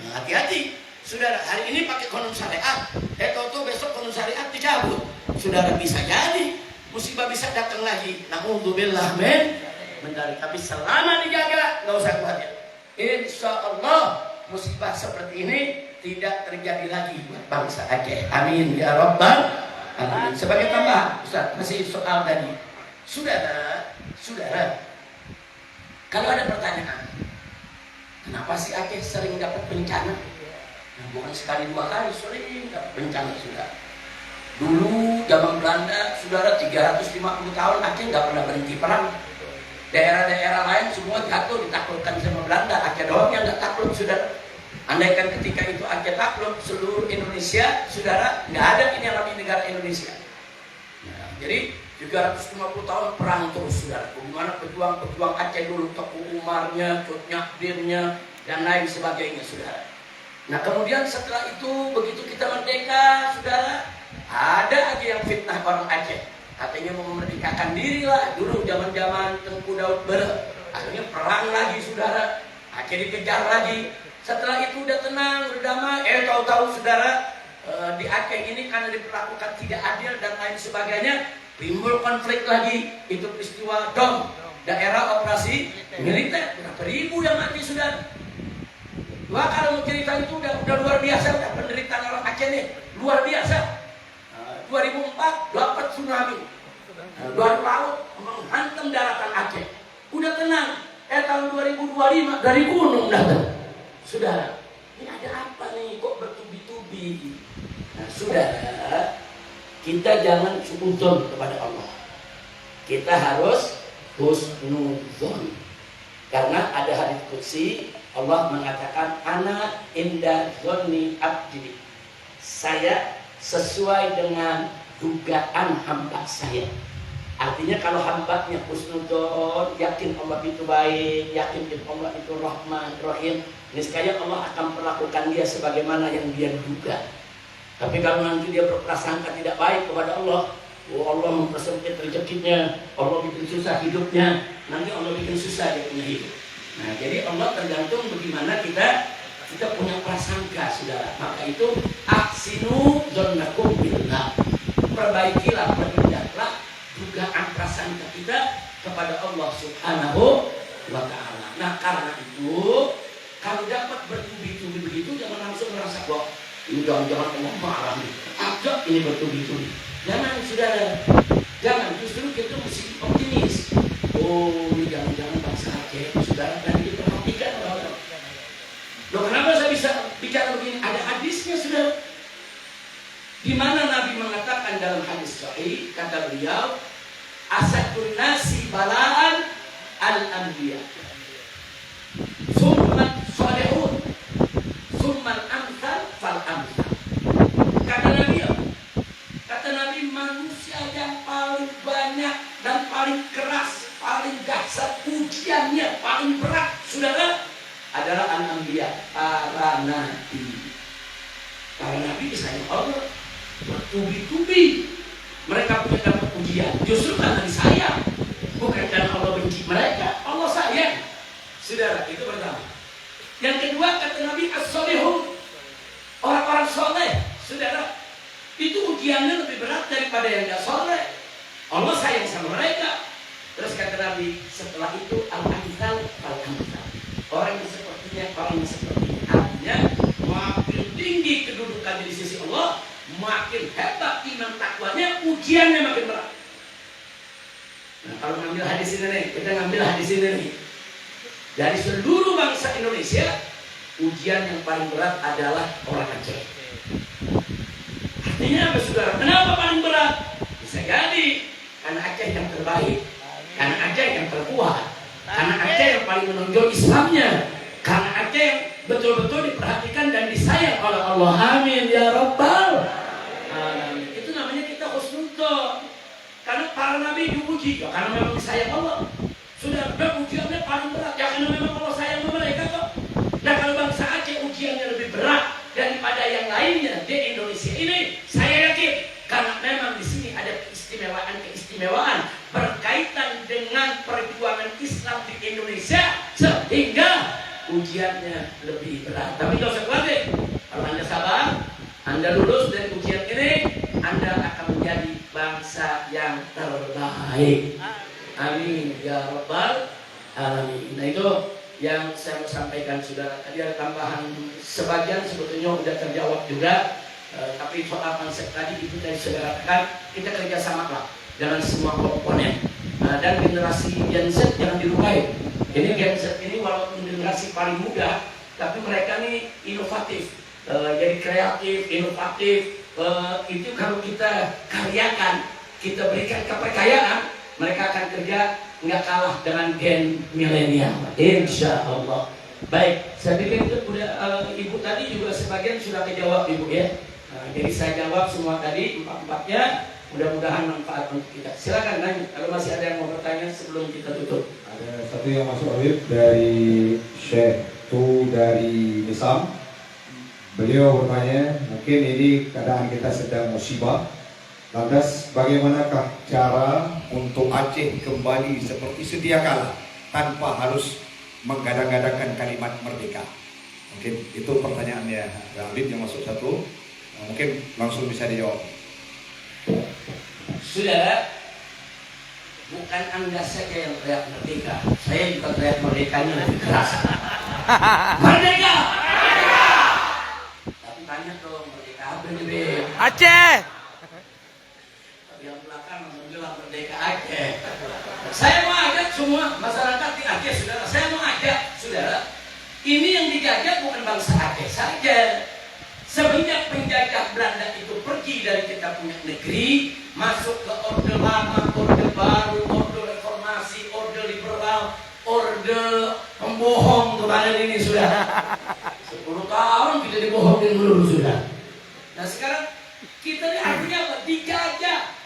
Nah, hati-hati, saudara. Hari ini pakai konon syariat, atau besok konon syariat dicabut, saudara, bisa jadi musibah bisa datang lagi. Na'udzubillah mendari. Tapi selama dijaga, nggak usah khawatir. Insya Allah musibah seperti ini tidak terjadi lagi buat bangsa Aceh. Amin ya Rabbal alamin. Sebagai tambahan, Ustaz, masih soal tadi. Saudara, kalau ada pertanyaan, kenapa sih Aceh sering dapat bencana? Nah, bukan sekali dua kali, sering bencana sudah. Dulu zaman Belanda, saudara 350 tahun Aceh nggak pernah berhenti perang. Daerah-daerah lain semua jatuh ditaklukkan sama Belanda, Aceh doang yang nggak takluk, saudara. Andaikan ketika itu Aceh takluk, seluruh Indonesia, saudara, nggak ada ini yang namanya negara Indonesia. Nah, jadi 350 tahun perang terus, saudara. Bagaimana pejuang-pejuang Aceh dulu, Teku Umarnya, Cut Nyakdirnya, dan lain sebagainya, saudara. Nah, kemudian setelah itu, begitu kita merdeka, saudara, ada aja yang fitnah orang Aceh. Katanya mau memerdekakan diri lah. Dulu zaman-zaman Tengku Daud Bere. Akhirnya perang lagi, saudara. Aceh dikejar lagi. Setelah itu udah tenang, udah damai. Tahu-tahu, saudara, di Aceh ini karena diperlakukan tidak adil dan lain sebagainya, timbul konflik lagi. Itu peristiwa DOM, daerah operasi militer. Berapa ribu yang mati, saudara. Wah, kalau mau cerita itu udah luar biasa, udah penderitaan orang Aceh nih luar biasa. 2004 dapat tsunami, luar laut menghantam daratan Aceh. Udah tenang. Tahun 2025 dari gunung datang. Saudara, ini ada apa nih? Kok bertubi-tubi? Nah, saudara, kita jangan suudzon kepada Allah. Kita harus husnudzon. Karena ada hadis qudsi, Allah mengatakan, ana inda dzonni abdi. Saya sesuai dengan dugaan hamba saya. Artinya kalau hambanya husnudzon, yakin Allah itu baik, yakin Allah itu Rahman, Rahim, niscaya Allah akan perlakukan dia sebagaimana yang dia duga. Tapi kalau nanti dia berprasangka tidak baik kepada Allah, oh Allah mempersempit rezekinya, Allah bikin susah hidupnya, nanti Allah bikin susah dia punya hidup. Nah, jadi Allah tergantung bagaimana kita punya prasangka, saudara. Maka itu aksinu dzannakum billah. Perbaikilah, perdendamlah dugaan prasangka kita kepada Allah Subhanahu wa ta'ala. Nah, karena itu kalau dapat bertubi-tubi begitu, jangan langsung merasa bahwa ini jangan Allah marah nih. Agak ini bertubi-tubi. Jangan, saudara. Jangan, justru kita mesti optimis. Oh, ini jangan-jangan bangsa Aceh, saudara, dan diperhatikan orang-orang. Loh, kenapa saya bisa bicara begini? Ada hadisnya, saudara. Di mana Nabi mengatakan dalam hadis sahih, kata beliau, asadun nasi balaan al-anbiya, summan salihun, summan amsal fal amsal. Kata Nabi, manusia yang paling banyak dan paling keras, paling dahsyat ujiannya, paling berat, saudara, adalah al-anbiya, para nabi. Para nabi disayang Allah, bertubi-tubi mereka punya dapat ujian, justru karena disayang, bukan karena Allah benci mereka. Allah sayang, saudara. Itu pertama. Yang kedua, kata Nabi, as-solihun, orang-orang soleh, saudara, itu ujiannya lebih berat daripada yang gak soleh. Allah sayang sama mereka. Terus kata Nabi, setelah itu al-amsal fal-amsal, orang yang sepertinya, orang yang sepertinya. Artinya makin tinggi kedudukan di sisi Allah, makin hebat iman takwanya, ujiannya makin berat. Nah, kalau ngambil hadis ini nih, kita ngambil hadis ini nih. Dari seluruh bangsa Indonesia, ujian yang paling berat adalah orang Aceh. Artinya apa, saudara? Kenapa paling berat? Bisa jadi karena Aceh yang terbaik, karena Aceh yang terkuat, karena Aceh yang paling menonjol Islamnya, karena Aceh yang betul-betul diperhatikan dan disayang oleh Allah. Amin ya Rabbal alamin. Itu namanya kita husnudzon. Karena para nabi diuji, ya karena memang disayang Allah. Sudah ujiannya paling berat, ya karena memang Allah sayang mereka kok. Nah, kalau bangsa Aceh ujiannya lebih berat daripada yang lainnya di Indonesia ini, saya yakin karena memang di sini ada keistimewaan berkaitan dengan perjuangan Islam di Indonesia, sehingga ujiannya lebih berat. Tapi tidak usah khawatir, kalau Anda sabar, Anda lulus dari ujian ini, Anda akan menjadi bangsa yang terbaik. Amin ya Rabbal alamin. Nah, itu yang saya mau sampaikan, saudara. Tadi ada tambahan sebagian sebetulnya sudah terjawab juga, tapi soal konsep tadi itu dari saudara kan kita kerjasama lah dengan semua komponen. Dan generasi Gen Z jangan dilupain. Ini Gen Z ini walaupun generasi paling muda, tapi mereka nih inovatif. jadi kreatif, inovatif. Itu kalau kita karyakan, kita berikan kepercayaan, mereka akan kerja nggak kalah dengan gen milenial, insya Allah. Baik, saya pikir itu udah ibu tadi juga sebagian sudah kejawab ibu ya. Jadi saya jawab semua tadi empat-empatnya. Mudah-mudahan manfaat untuk kita. Silakan nanya kalau masih ada yang mau bertanya sebelum kita tutup. Ada satu yang masuk Habib dari Syekh Tu dari Nisam. Beliau bertanya, mungkin ini keadaan kita sedang musibah. Lantas bagaimanakah cara untuk Aceh kembali seperti sedia kala tanpa harus menggadang-gadangkan kalimat merdeka? Mungkin itu pertanyaannya Habib yang masuk satu. Mungkin langsung bisa dijawab. Saudara, bukan Anda saja yang teriak merdeka. Saya juga teriak merdekanya lebih keras. Merdeka! Tapi tanya dong, merdeka apa nih, Aceh! Tapi yang belakang bilang merdeka Aceh. Saya mau ajak semua masyarakat di Aceh, saudara. Saya mau ajak, saudara. Ini yang dijajah bukan bangsa Aceh saja. Semenjak penjajah Belanda itu pergi dari kita punya negeri, masuk ke orde lama, orde baru, orde reformasi, orde liberal, orde pembohong kemarin ini sudah 10 tahun kita dibohongin dulu sudah. Nah sekarang kita ini artinya apa?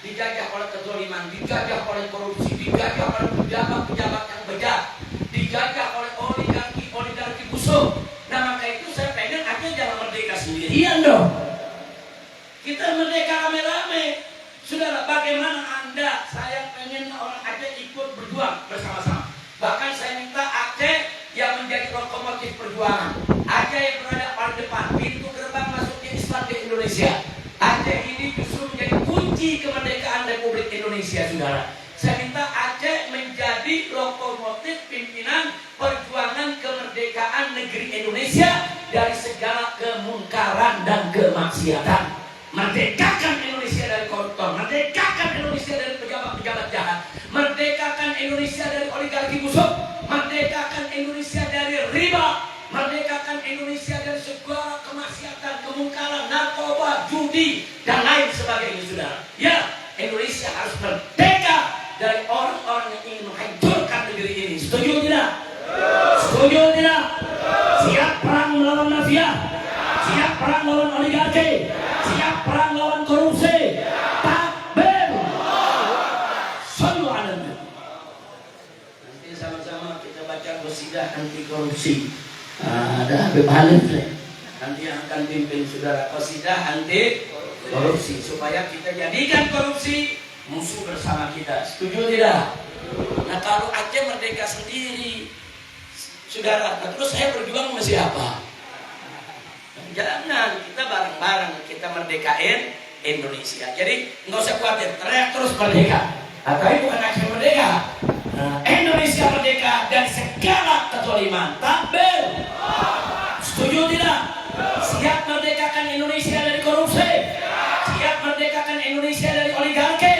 Dijajah oleh kezaliman, dijajah oleh korupsi, dijajah oleh pejabat-pejabat yang bejat, dijajah oleh oligarki busuk. Nah maka itu saya pengen Aceh jangan merdeka sendirian dong. Kita merdeka rame-rame. Saudara, bagaimana Anda? Saya pengen orang Aceh ikut berjuang bersama-sama. Bahkan saya minta Aceh yang menjadi lokomotif perjuangan. Aceh yang berada paling depan, pintu gerbang masuknya Islam di Indonesia. Aceh ini justru menjadi kunci kemerdekaan Republik Indonesia, saudara. Saya minta Aceh menjadi lokomotif pimpinan perjuangan kemerdekaan negeri Indonesia dari segala kemungkaran dan kemaksiatan. Merdekakan Indonesia dari koruptor, merdekakan Indonesia dari pejabat-pejabat jahat, merdekakan Indonesia dari oligarki busuk, merdekakan Indonesia dari riba, merdekakan Indonesia dari segala kemaksiatan, kemungkaran, narkoba, judi, dan lain sebagainya, saudara. Ya, Indonesia harus merdeka dari orang-orang yang ingin menghancurkan negeri ini. Setuju tidak? Setuju tidak? Siap perang melawan mafia, siap perang melawan oligarki, siap perang lawan korupsi. Takbir. Sallu ala Nabi. Nanti sama-sama kita baca qasidah anti korupsi. Ada Habib Hanif nanti yang akan pimpin saudara qasidah anti korupsi supaya kita jadikan korupsi musuh bersama kita. Setuju tidak? Nah kalau Aceh merdeka sendiri, saudara, nah terus saya berjuang sama siapa? Jangan, kita bareng-bareng kita merdekain Indonesia. Jadi nggak usah khawatir, teriak terus merdeka. Tapi bukan Aceh merdeka. Indonesia merdeka dari segala kezaliman. Takbir. Setuju tidak? Siap merdekakan Indonesia dari korupsi. Siap merdekakan Indonesia dari oligarki.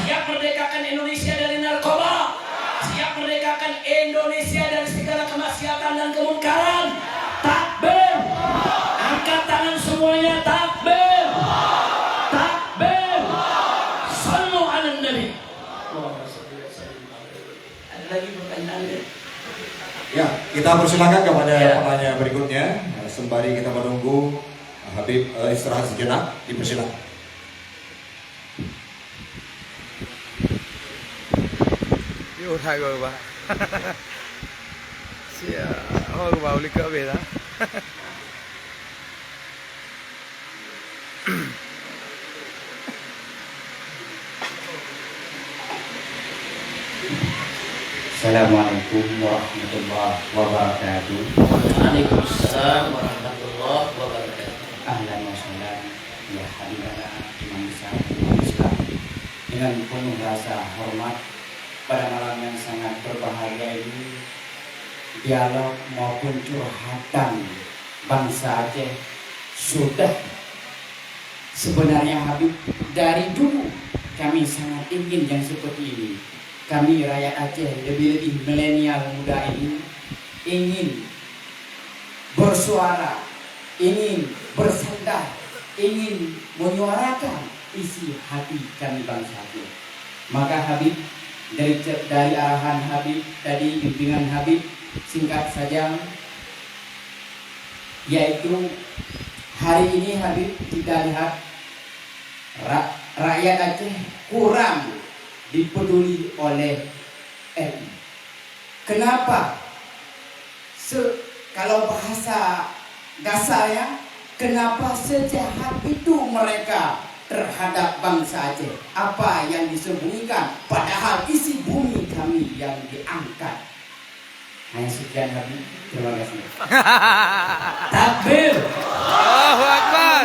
Siap merdekakan Indonesia dari narkoba. Siap merdekakan Indonesia dari segala kemaksiatan dan kemungkaran. Takbir. Angkat tangan semuanya, takbir. Takbir. Sallu ala Nabi. Ada lagi pertanyaan? Ya, kita persilakan kepada pertanyaan berikutnya. Sembari kita menunggu Habib istirahat sejenak, dipersilakan. Yuk, hai rồi bà. Thôi vào ly cỡ về đó. Assalamualaikum warahmatullahi wabarakatuh. Waalaikumsalam warahmatullahi wabarakatuh. Ahlan wa sahlan ya habibana imam Islam. Dengan penuh rasa hormat pada malam yang sangat berbahagia ini, dialog maupun curhatan bangsa Aceh sudah sebenarnya Habib dari dulu kami sangat ingin yang seperti ini. Kami rakyat Aceh, lebih-lebih milenial muda ini ingin bersuara ingin bersandar, ingin menyuarakan isi hati kami bangsa Aceh. Maka Habib, dari arahan Habib tadi, bimbingan Habib, singkat saja, yaitu hari ini Habib kita lihat rakyat Aceh kurang dipeduli oleh RI. Kenapa? Kalau bahasa dasarnya, kenapa sejahat itu mereka terhadap bangsa Aceh? Apa yang disembunyikan? Padahal isi bumi kami yang diangkat. Hanya sekian Habib. Terima kasih. Takbir. Allahu Akbar.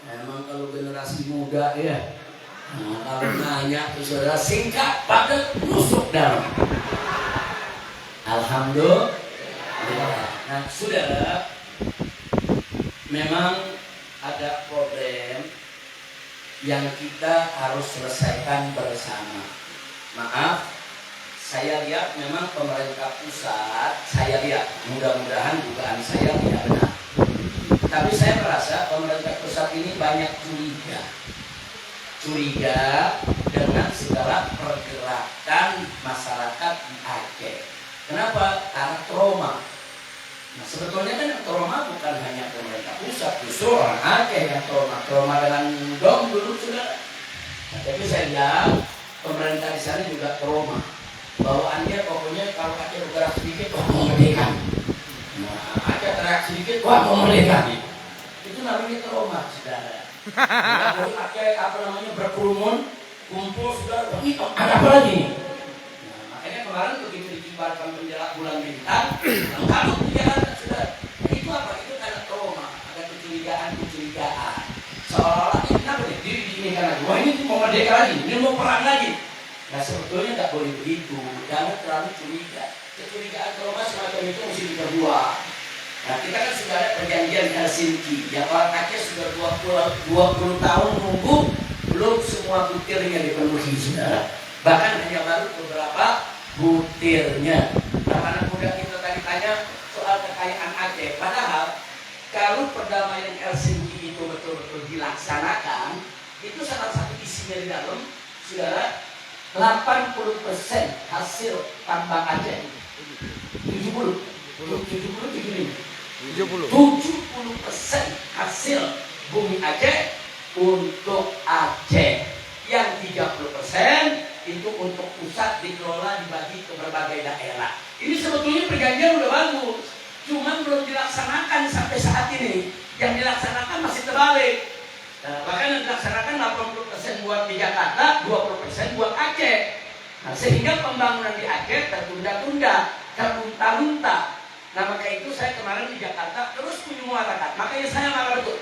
Emang kalau generasi muda ya, kalau nanya ke saudara singkat, padat, nusuk dalam. Alhamdulillah. Nah, saudara, memang ada problem yang kita harus selesaikan bersama. Maaf, saya lihat memang pemerintah pusat, saya lihat mudah-mudahan dugaan saya tidak benar. Tapi saya merasa pemerintah pusat ini banyak curiga dengan segala pergerakan masyarakat di Aceh. Kenapa? Karena trauma. Nah, sebetulnya kan yang trauma bukan hanya pemerintah pusat, justru orang Aceh yang trauma dengan dom dulu sudah. Nah, tapi saya lihat pemerintah di sana juga trauma. Bawaannya pokoknya kalau Aceh bergerak sedikit, wah mau merdeka. Nah, Aceh teriak sedikit, wah mau merdeka. Itu namanya trauma, saudara. Kalau Aceh berkerumun, kumpul sudah, ini ada apa lagi nih? Nah, makanya kemarin begitu dikibarkan bendera bulan bintang, kalau Jakarta sudah, itu apa? Itu karena trauma, ada kecurigaan. Seolah-olah ini kenapa nih? Diri diginikan lagi. Wah ini mau merdeka lagi, ini mau perang lagi. Nah sebetulnya nggak boleh begitu, jangan terlalu curiga. Kecurigaan trauma semacam itu mesti diperbuat. Nah kita kan sudah ada perjanjian Helsinki, yang orang Aceh sudah 20 tahun nunggu, belum semua butirnya dipenuhi, saudara. Bahkan hanya baru beberapa butirnya. Nah anak muda kita tadi tanya soal kekayaan Aceh, padahal kalau perdamaian Helsinki itu betul-betul dilaksanakan, itu salah satu isinya di dalam, saudara, 80% hasil tambang Aceh, 70% hasil bumi Aceh untuk Aceh, yang 30% itu untuk pusat dikelola dibagi ke berbagai daerah. Ini sebetulnya perjanjian udah bagus, cuman belum dilaksanakan sampai saat ini. Yang dilaksanakan masih terbalik. Nah, bahkan yang dilaksanakan 80% buat di Jakarta, 20% buat Aceh. Nah, sehingga pembangunan di Aceh tertunda-tunda, terlunta-lunta. Nah maka itu saya kemarin di Jakarta terus menyuarakan. Makanya saya marah betul.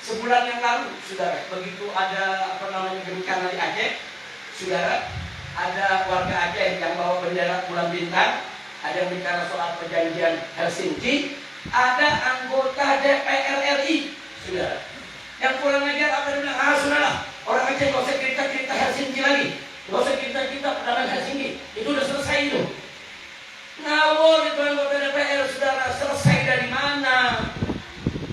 Sebulan yang lalu, saudara, begitu ada bencana di Aceh, saudara, ada warga Aceh yang bawa bendera bulan bintang, ada yang bicara soal perjanjian Helsinki, ada anggota DPR RI, saudara, yang kurang ajar apa dia bilang, saudara, orang Aceh gak usah cerita Helsinki lagi, gak usah cerita perdamaian Helsinki, itu udah selesai itu. Ngawur itu anggota DPR, saudara, selesai dari mana?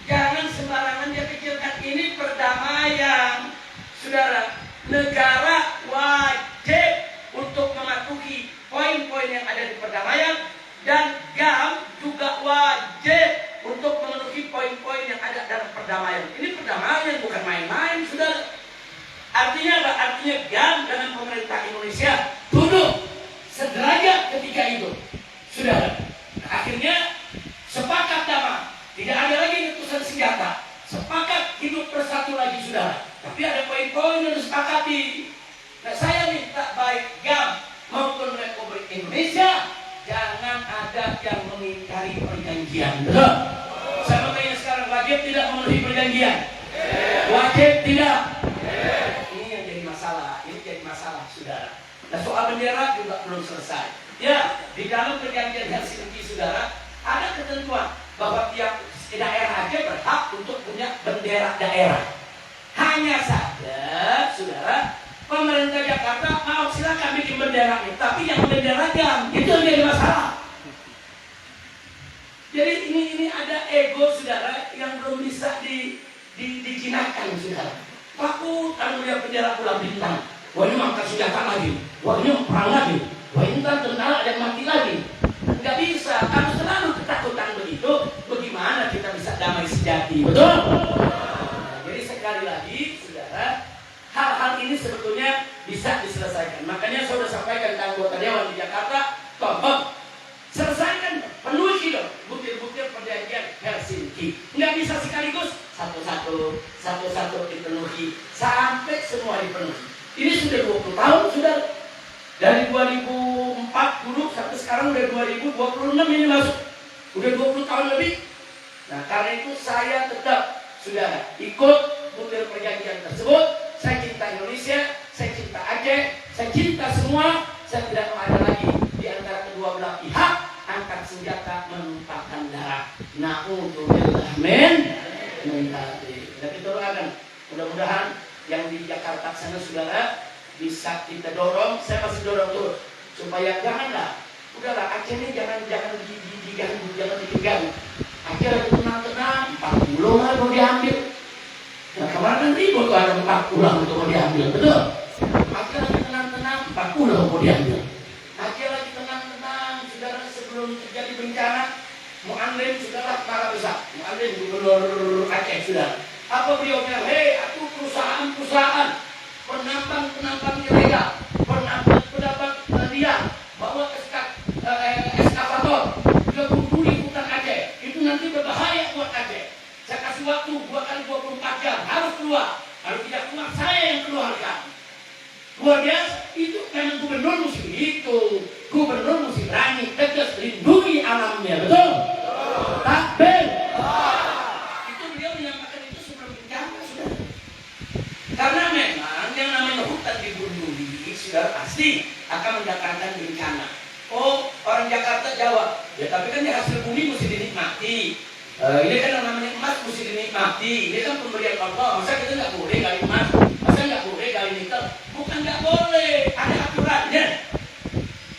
Jangan sembarangan dia kecilkan, ini perdamaian, saudara. Negara wajib untuk mematuhi poin-poin yang ada di perdamaian, dan GAM juga wajib untuk memenuhi poin-poin yang ada dalam perdamaian. Ini perdamaian bukan main-main, saudara. Artinya apa? Artinya GAM dengan pemerintah Indonesia duduk sederajat ketika itu, saudara. Akhirnya sepakat damai, tidak ada lagi letusan senjata, sepakat hidup bersatu lagi, saudara. Tapi ada poin-poin yang disepakati. Nah saya minta baik GAM maupun Republik Indonesia jangan ada yang mengingkari perjanjian. Saya bertanya sekarang, wajib tidak memenuhi perjanjian? Wajib tidak? Ini yang jadi masalah. Ini jadi masalah, saudara. Nah soal bendera juga belum selesai. Ya, di dalam perjanjian Helsinki, saudara, ada ketentuan bahwa tiap daerah aja berhak untuk punya bendera daerah. Hanya saja, saudara, pemerintah Jakarta mau silakan bikin bendera ini, tapi yang bendera GAM itu yang jadi masalah. Jadi ini ada ego saudara yang belum bisa dijinakkan saudara. Takut kalau dia penjara pulang bintang. Wah ini angkat senjata lagi. Wah ini perang lagi. Wah ini kan tentara ada mati lagi. Nggak bisa. Kalau selalu ketakutan begitu, bagaimana kita bisa damai sejati? Betul? Nah, jadi sekali lagi saudara, hal-hal ini sebetulnya bisa diselesaikan. Makanya saya sudah sampaikan ke anggota Dewan di Jakarta, tolong selesaikan, penuhi dong butir-butir perjanjian Helsinki. Nggak bisa sekaligus satu-satu dipenuhi sampai semua dipenuhi. Ini sudah 20 tahun sudah, dari 2040 sampai sekarang udah 2026 ini masuk, udah 20 tahun lebih. Nah karena itu saya tetap saudara ikut butir perjanjian tersebut. Saya cinta Indonesia, saya cinta Aceh, saya cinta semua. Saya tidak mau ada lagi di antara kedua belah pihak angkat senjata menumpahkan darah. Na'udzubillah min dzalik. Dan kita doakan mudah-mudahan yang di Jakarta sana saudara bisa kita dorong. Saya masih dorong terus supaya janganlah, udahlah Aceh ini jangan diganggu, jangan diganggu. Aceh lagi tenang-tenang, 40 malah mau diambil. Nah kemarin kan ribut ada 40 untuk mau diambil, betul? Aceh lagi tenang-tenang, 40 mau diambil. Aceh lagi tenang-tenang, saudara sebelum terjadi bencana, Mu'allim saudara marah besar. Mu'allim gubernur Aceh saudara. Apa beliau bilang? Hei, aku perusahaan-perusahaan penambang ilegal, penambang liar, bawa eskavator, dia bunuh di hutan Aceh. Itu nanti berbahaya buat Aceh. Saya kasih waktu 2 kali 24 jam harus keluar. Kalau tidak keluar, saya yang keluarkan. Luar biasa. Itu memang gubernur mesti begitu. Gubernur mesti berani tegas lindungi alamnya, betul? Takbir. Itu beliau menyampaikan itu sebelum bencana, sudah. Karena memang yang namanya hutan dilindungi sudah pasti akan mendatangkan bencana. Oh, orang Jakarta jawab, ya tapi kan hasil bumi mesti dinikmati. Ini kan yang namanya emas mesti dinikmati. Ini kan pemberian Allah. Masa kita nggak boleh gali emas? Masa nggak boleh gali nikel? Bukan nggak boleh, ada aturannya.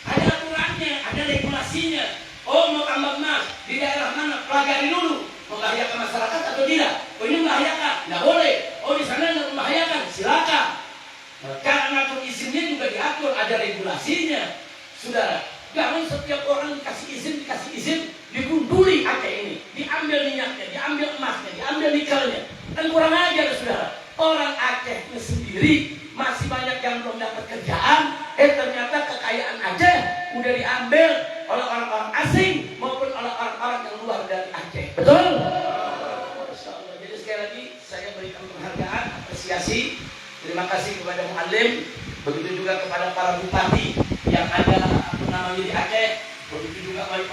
Ada aturannya, ada regulasinya. Oh mau tambang emas di daerah mana? Pelajari dulu. Membahayakan masyarakat atau tidak? Oh ini membahayakan, nggak boleh. Oh di sana nggak membahayakan, silakan. Cara ngatur izinnya juga diatur, ada regulasinya, saudara. Jangan setiap orang dikasih izin, digunduli Aceh ini, diambil minyaknya, diambil emasnya, diambil nikelnya. Kan kurang ajar, saudara. Orang Aceh sendiri masih banyak yang belum dapat kerjaan. Ternyata kekayaan Aceh udah diambil oleh orang-orang asing maupun oleh orang-orang yang luar dari Aceh. Betul? Masya Allah. Jadi sekali lagi saya berikan penghargaan, apresiasi. Terima kasih kepada Mu'allim. Begitu juga kepada para bupati yang ada namanya di Aceh. Begitu juga wali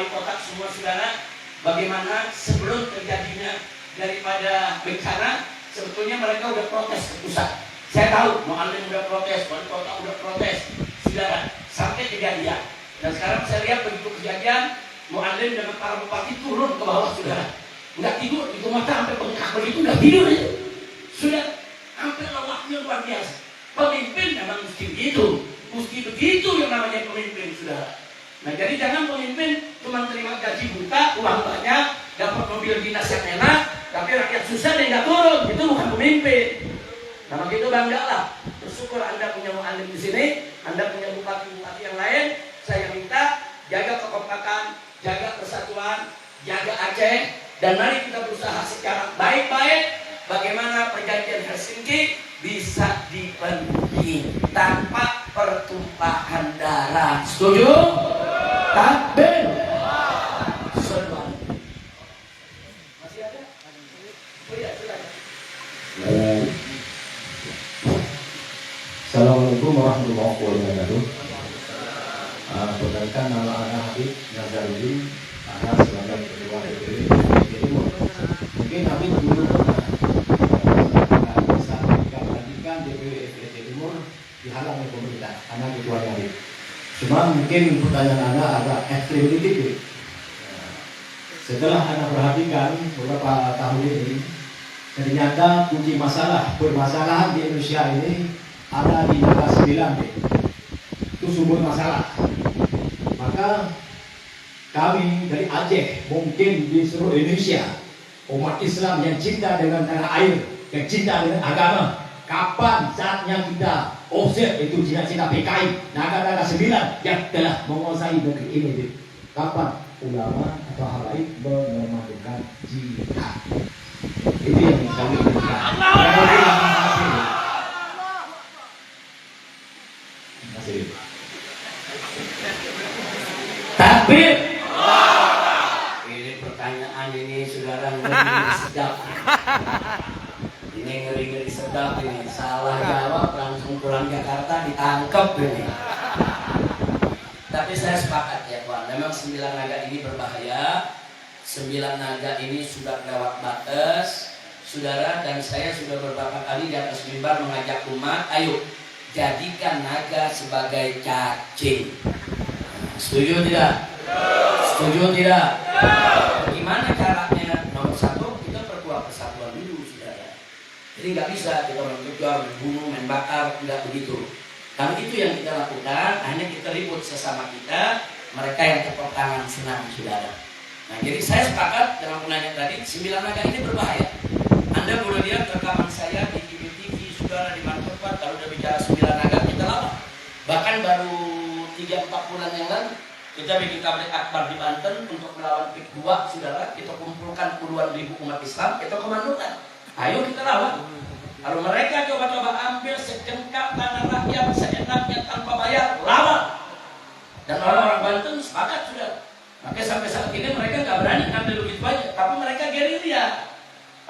kota semua saudara. Bagaimana sebelum terjadinya daripada bencana, sebetulnya mereka udah protes ke pusat. Saya tahu Mu'allim udah protes, wali kota udah protes, saudara, sampai kejadian. Dan sekarang saya lihat begitu kejadian, Mu'allim dengan para bupati turun ke bawah, saudara. Nggak tidur, itu mata sampai bengkak begitu, nggak tidur ya. Sudah hampir lelahnya luar biasa. Pemimpin memang mesti begitu yang namanya pemimpin, saudara. Nah jadi jangan pemimpin cuma terima gaji buta, uang banyak, dapat mobil dinas yang enak, tapi rakyat susah dan nggak turun, itu bukan pemimpin. Nah begitu banggalah, bersyukur Anda punya Mu'allim di sini, Anda punya bupati-bupati yang lain. Saya minta jaga kekompakan, jaga persatuan, jaga Aceh, dan mari kita berusaha secara baik-baik bagaimana perjanjian Helsinki bisa dipenuhi tanpa pertumpahan darah. Setuju? Takbir. Masih ada? Oh iya, silakan. Assalamualaikum warahmatullahi wabarakatuh. Perkenalkan nama anak Habib Nazarudin, anak sebagai ketua DPD Timur. Mungkin Habib dulu pernah bisa menjadikan DPD Timur dihalang oleh pemerintah, anak ketua Habib. Cuma mungkin pertanyaan Anda agak ekstrim dikit. Setelah Anda perhatikan beberapa tahun ini, ternyata kunci masalah permasalahan di Indonesia ini ada di angka 9 itu sumber masalah. Maka kami dari Aceh, mungkin di seluruh Indonesia, umat Islam yang cinta dengan tanah air, yang cinta dengan agama, kapan saatnya kita offset itu cita-cita PKI, naga-naga 9 yang telah menguasai negeri ini? Kapan ulama atau hal lain mengumandangkan jihad? Itu yang kami inginkan. Takbir. Ini pertanyaan ini saudara ngeri sedap. Ini ngeri sedap ini. Salah jawab langsung pulang Jakarta ditangkep ini. Tapi saya sepakat ya Tuan. Memang 9 naga ini berbahaya. 9 naga ini sudah lewat batas. Saudara, dan saya sudah beberapa kali di atas mimbar mengajak umat, ayo jadikan naga sebagai cacing. Setuju tidak? Setuju tidak? Bagaimana caranya? Nomor 1, kita perkuat persatuan dulu, saudara. Jadi nggak bisa kita mengejar, membunuh, membakar, tidak begitu. Kalau itu yang kita lakukan, hanya kita ribut sesama kita, mereka yang tepuk tangan senang, saudara. Nah, jadi saya sepakat dengan penanya tadi, 9 naga ini berbahaya. Anda boleh lihat rekaman saya di TV, saudara, di mana tempat, kalau udah bicara 9 naga, kita lawan. Bahkan baru 3-4 bulan yang lalu, kita bikin tabligh akbar di Banten untuk melawan PIK 2, saudara. Kita kumpulkan puluhan ribu umat Islam, kita komandokan. Ayo kita lawan. Kalau mereka coba-coba ambil secengkak tanah rakyat seenaknya tanpa bayar, lawan. Dan orang-orang Banten sepakat sudah. Makanya sampai saat ini mereka nggak berani ngambil begitu banyak, tapi mereka gerilya.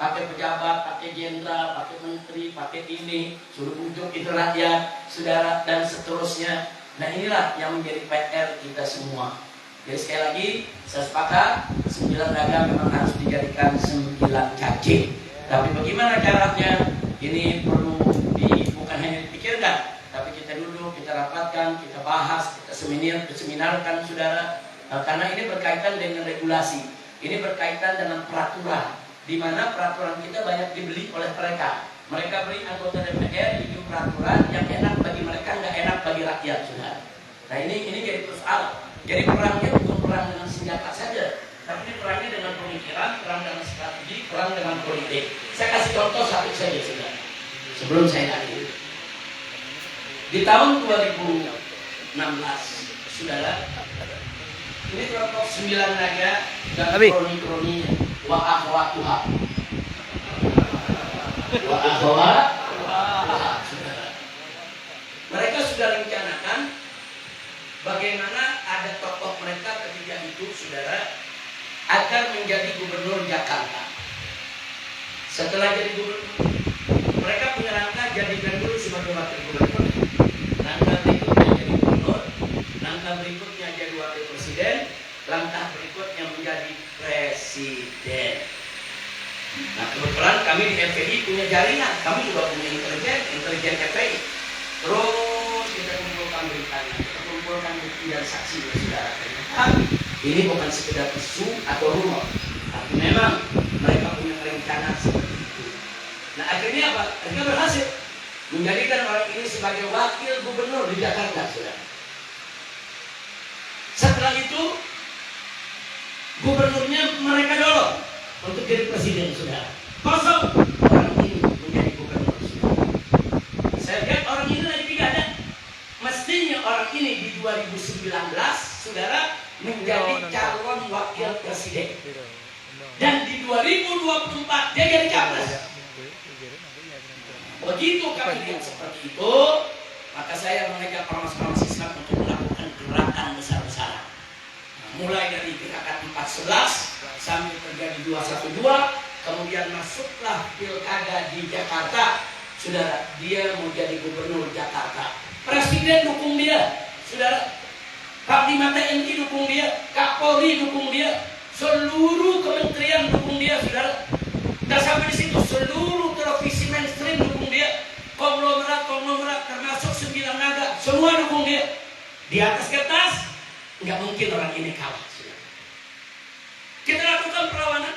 Pakai pejabat, pakai jenderal, pakai menteri, pakai ini, suruh ujung itu rakyat, saudara, dan seterusnya. Nah inilah yang menjadi PR kita semua. Jadi sekali lagi, saya sepakat 9 naga memang harus dijadikan 9 cacing. Tapi bagaimana caranya? Ini perlu bukan hanya dipikirkan, tapi kita duduk, kita rapatkan, kita bahas, kita seminarkan, saudara. Nah, karena ini berkaitan dengan regulasi, ini berkaitan dengan peraturan, di mana peraturan kita banyak dibeli oleh mereka. Mereka beri anggota DPR bikin peraturan yang enak bagi mereka, nggak enak bagi rakyat, saudara. Nah ini jadi persoalan. Jadi perangnya bukan perang dengan senjata saja, tapi ini perangnya dengan pemikiran, perang dengan strategi, perang dengan politik. Saya kasih contoh satu saja, saudara. Sebelum saya akhiri, di tahun 2016, saudara, ini kelompok 9 naga dan kroni-kroni wa akhwatuha. Wa akhwatuha. Mereka sudah rencanakan bagaimana ada tokoh mereka ketiga itu, saudara, agar menjadi gubernur Jakarta. Setelah jadi gubernur, mereka punya langkah jadikan dulu sebagai wakil gubernur, langkah berikutnya jadi gubernur, langkah berikutnya jadi wakil presiden, langkah berikutnya menjadi presiden. Nah kebetulan kami di FPI punya jaringan, kami juga punya intelijen FPI. Terus kita kumpulkan beritanya, kita kumpulkan bukti dan saksi, saudara. Ini bukan sekedar isu atau rumor, tapi memang mereka punya rencana seperti itu. Nah akhirnya apa? Akhirnya berhasil menjadikan orang ini sebagai wakil gubernur di Jakarta, saudara. Setelah itu gubernurnya mereka dorong untuk jadi presiden, saudara. Kosong, orang ini menjadi gubernur, saudara. Saya lihat orang ini lagi tidak ada. Mestinya orang ini di 2019, saudara, menjadi calon wakil presiden. Dan di 2024 dia jadi capres. Begitu kami lihat seperti itu, maka saya mengajak ormas-ormas Islam untuk melakukan gerakan besar-besaran. Mulai dari gerakan 411 sampai terjadi 212, kemudian masuklah pilkada di Jakarta. Saudara, dia mau jadi gubernur Jakarta. Presiden dukung dia, saudara. Panglima TNI dukung dia, Kapolri dukung dia, seluruh kementerian dukung dia, saudara. Dan sampai di situ seluruh televisi mainstream dukung dia, konglomerat termasuk 9 naga, semua dukung dia. Di atas kertas nggak mungkin orang ini kalah, saudara. Kita lakukan perlawanan,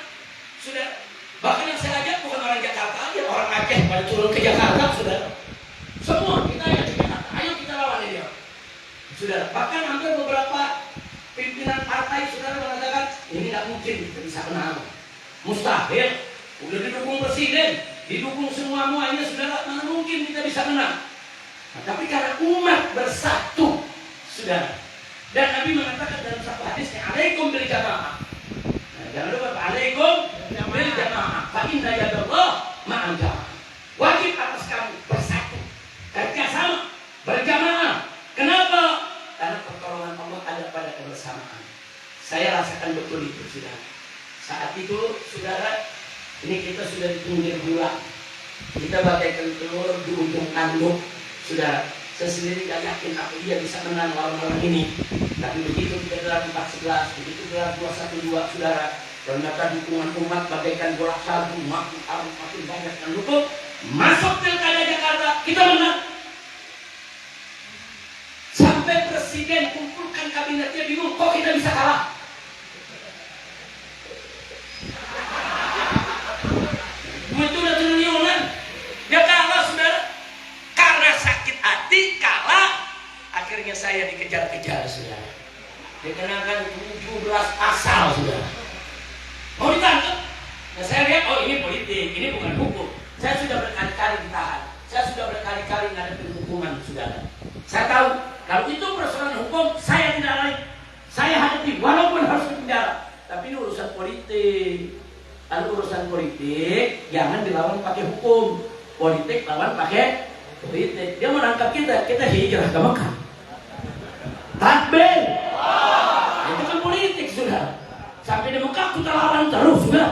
saudara. Bahkan yang saya ajak bukan orang Jakarta, ya orang Aceh pada turun ke Jakarta, saudara. Semua kita ajak ke Jakarta, ayo kita lawan dia, saudara. Bahkan hampir beberapa pimpinan partai, saudara, Mustahil. Udah didukung presiden, didukung semua muanya, saudara, mana mungkin kita bisa menang. Nah, tapi karena umat bersatu, saudara. Dan Nabi mengatakan dalam satu hadisnya, alaikum bil jamaah. Nah, jangan lupa, alaikum bil jamaah. Fa inna yadallah ma'al jamaah. Wajib atas kamu bersatu, kerjasama, berjamaah. Kenapa? Karena pertolongan Allah ada pada kebersamaan. Saya rasakan betul itu, saudara. Saat itu, saudara, ini kita sudah di pinggir bulan. Kita bagaikan telur di ujung tanduk, saudara. Saya sendiri gak yakin apa dia bisa menang lawan orang ini. Tapi begitu kita dalam 4-11, begitu dalam 2-1-2, saudara. Ternyata dukungan umat bagaikan bola salju, makin banyak yang dukung. Masuk pilkada Jakarta, kita menang. Sampai presiden kumpulkan kabinetnya bingung, kok kita bisa kalah? Duit itu udah triliunan, dia kalah, saudara. Karena sakit hati, kalah. Akhirnya saya dikejar-kejar, saudara. Dikenakan 17 pasal, saudara. Mau ditangkap? Nah, saya lihat, oh ini politik, ini bukan hukum. Saya sudah berkali-kali ditahan. Saya sudah berkali-kali ngadepin hukuman, saudara. Saya tahu, kalau itu persoalan hukum, saya tidak lain. Saya hadapi, walaupun harus di penjara. Tapi ini urusan politik. Kalau urusan politik, jangan dilawan pakai hukum. Politik lawan pakai politik. Dia menangkap kita hijrah ke Mekah. Takbir. Itu kan politik, saudara. Sampai di Mekah kita lawan terus, saudara.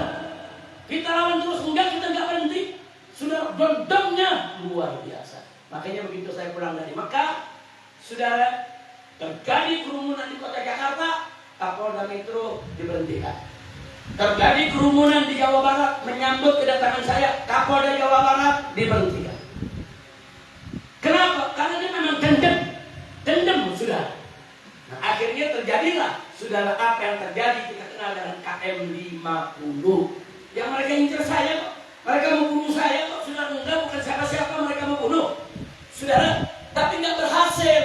Kita lawan terus, enggak, kita enggak berhenti. Saudara, dendamnya luar biasa. Makanya begitu saya pulang dari Mekah, saudara, terjadi kerumunan di kota Jakarta, Kapolda Metro diberhentikan. Terjadi kerumunan di Jawa Barat menyambut kedatangan saya, Kapolda Jawa Barat diberhentikan. Kenapa? Karena dia memang dendam, saudara. Nah, akhirnya terjadilah, saudara, apa yang terjadi kita kenal dengan KM50. Yang mereka incar saya kok, mereka mau bunuh saya kok, saudara. Enggak, bukan siapa-siapa mereka mau bunuh, saudara. Tapi nggak berhasil.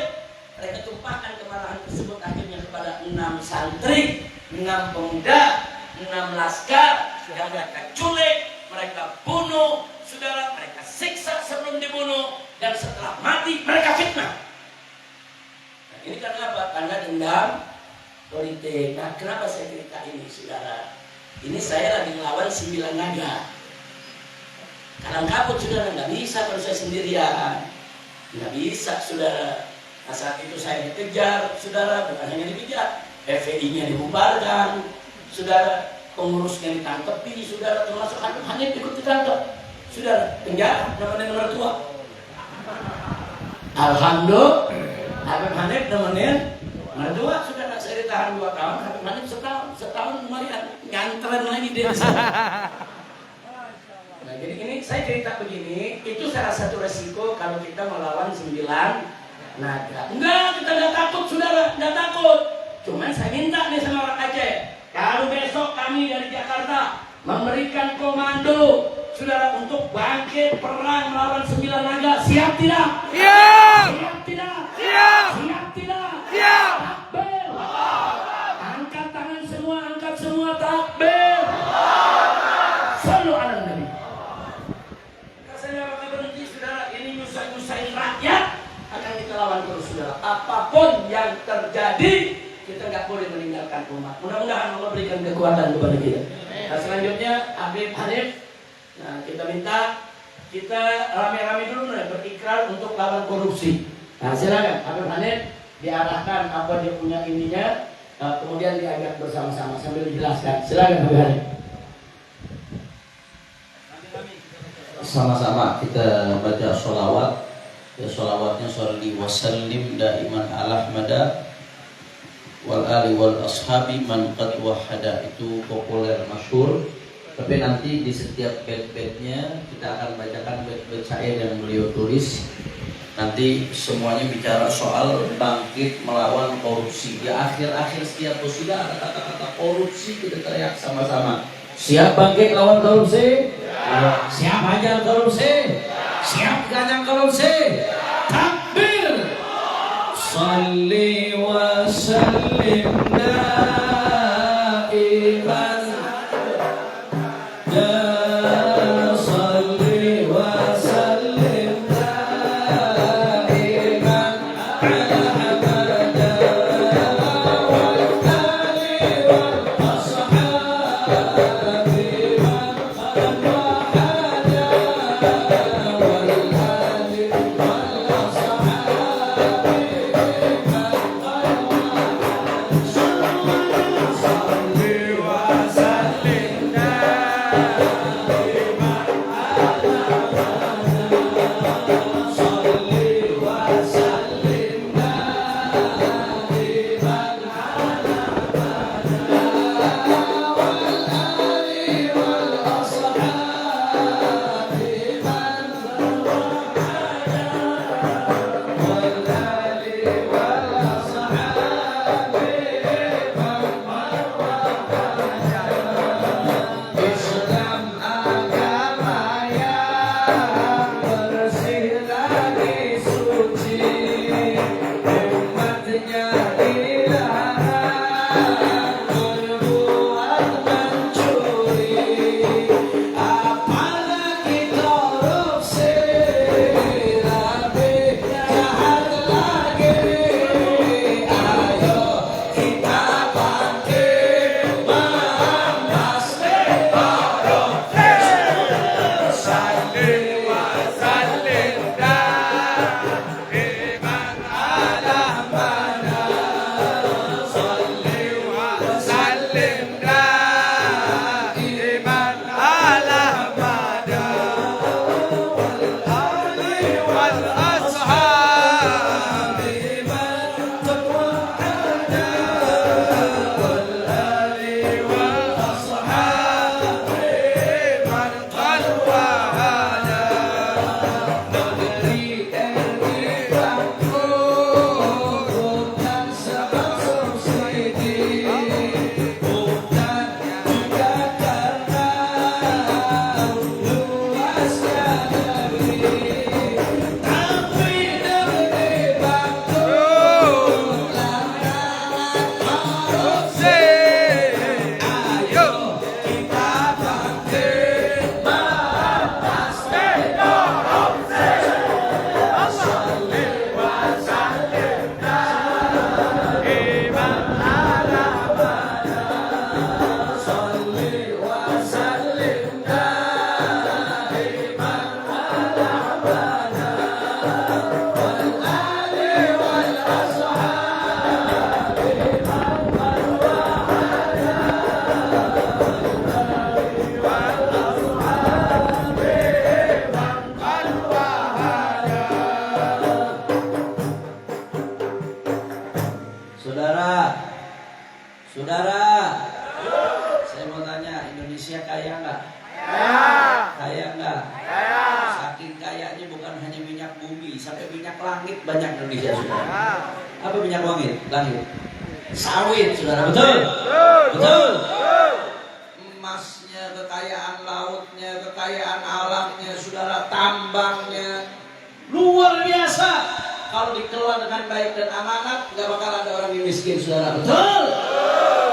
Mereka tumpahkan kemarahan tersebut akhirnya kepada 6 santri, 6 pemuda, 6 laskar yang mereka culik, mereka bunuh, saudara, mereka siksa sebelum dibunuh, dan setelah mati mereka fitnah. Nah, ini karena apa? Karena dendam politik. Nah, kenapa saya cerita ini, saudara? Ini saya lagi melawan 9 naga. Kadang kabut, saudara, nggak bisa kalau saya sendirian, nggak bisa, saudara. Nah, saat itu saya dikejar, saudara, bukan hanya dikejar, FPI-nya dibubarkan, saudara, pengurusnya ditangkepi, saudara, termasuk Habib Hanif ikut ditangkap, saudara, penjara, nemenin mertua. Alhamdulillah, Habib Hanif nemenin mertua, saudara. Saya ditahan 2 tahun, Habib Hanif setahun lumayan, ngantren lagi dia. Nah, jadi ini saya cerita begini, itu salah satu resiko kalau kita melawan 9 naga. Enggak, kita nggak takut, saudara, nggak takut. Cuman saya minta nih sama orang Aceh, kalau besok kami dari Jakarta memberikan komando, saudara, untuk bangkit perang melawan 9 naga, siap tidak? Siap. Siap tidak? Siap. Siap tidak? Siap. Takbir. Angkat tangan semua, angkat semua, takbir. Sallu ala Nabi. Rasanya bakal berhenti, saudara. Ini nyusahin rakyat. Akan kita lawan terus, saudara. Apapun yang terjadi, kita nggak boleh meninggalkan umat. Mudah-mudahan Allah berikan kekuatan kepada kita. Nah, selanjutnya Habib Hanif. Nah, kita minta kita rame-rame dulu nih berikrar untuk lawan korupsi. Nah, silakan Habib Hanif diarahkan apa dia punya ininya, kemudian diajak bersama-sama sambil dijelaskan. Silakan Habib Hanif. Sama-sama kita baca sholawat. Ya, sholawatnya sholli wa sallim daiman ala ahmada wal ali wal ashabi man qad wahada. Itu populer masyhur, tapi nanti di setiap bait-baitnya kita akan bacakan bait-bait syair yang beliau tulis. Nanti semuanya bicara soal bangkit melawan korupsi. Di akhir-akhir setiap qasidah ada kata-kata korupsi, kita teriak sama-sama. Siap bangkit lawan korupsi? Ya. Siap hajar korupsi? Siap ganyang korupsi? Takbir! Salli wa sallim daiman Saudara, saya mau tanya, Indonesia kaya nggak? Kaya nggak? Saking kayanya bukan hanya minyak bumi, sampai minyak langit banyak Indonesia, saudara. Apa minyak langit? Sawit, saudara. Betul? Betul. Emasnya, kekayaan lautnya, kekayaan alamnya, saudara, tambangnya luar biasa. Kalau dikelola dengan baik dan amanat, nggak bakal ada orang yang miskin, saudara. Betul?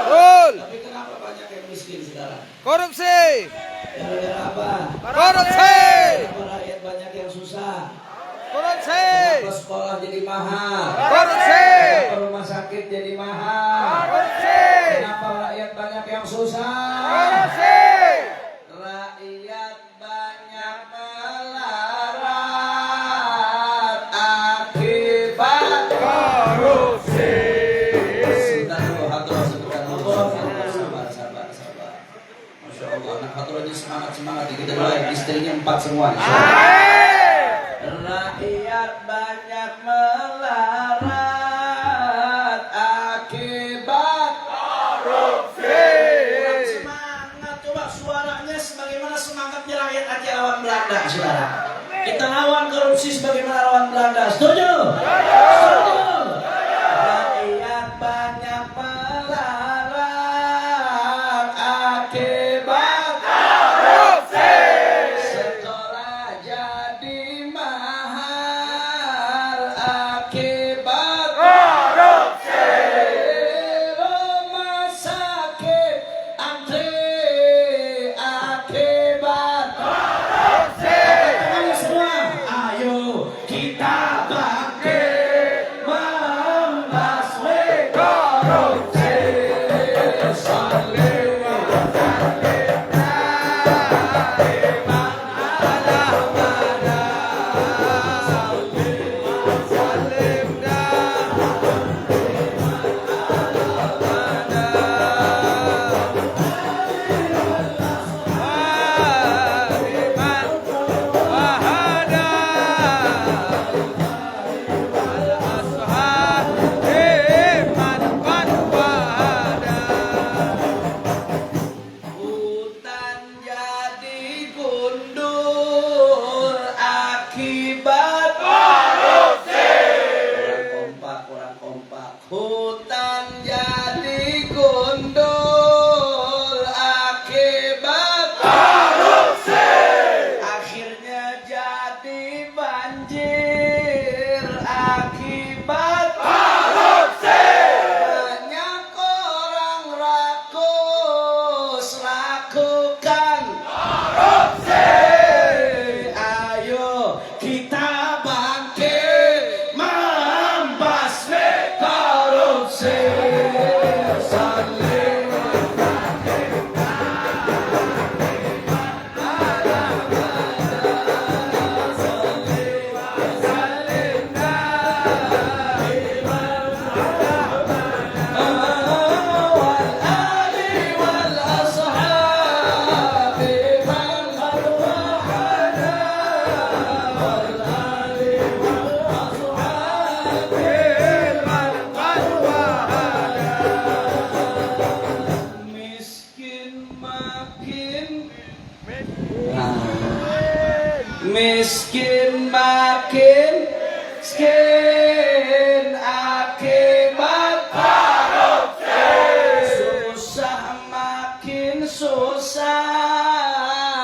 Betul. Tapi kenapa banyak yang miskin, saudara? Korupsi. Gara-gara apa? Korupsi. Kenapa rakyat banyak yang susah? Korupsi. Kenapa sekolah jadi mahal? Korupsi. Kenapa rumah sakit jadi mahal? Korupsi. Kenapa rakyat banyak yang susah? Korupsi. Rakyat banyak melarat akibat Korupsi. Sabar. Masya Allah, anak haturnya semangat kita doain istrinya 4 semua. Rakyat banyak melarat akibat Korupsi. kurang semangat. Coba suaranya sebagaimana semangatnya rakyat Aceh lawan Belanda, saudara. Kita lawan korupsi sebagaimana lawan Belanda. Setuju? Setuju. Rakyat banyak melarat akibat Korupsi. sekolah jadi mahal akibat Korupsi. rumah sakit antri akibat Korupsi. Ayo semua, ayo kita miskin makin miskin akibat korupsi. susah makin susah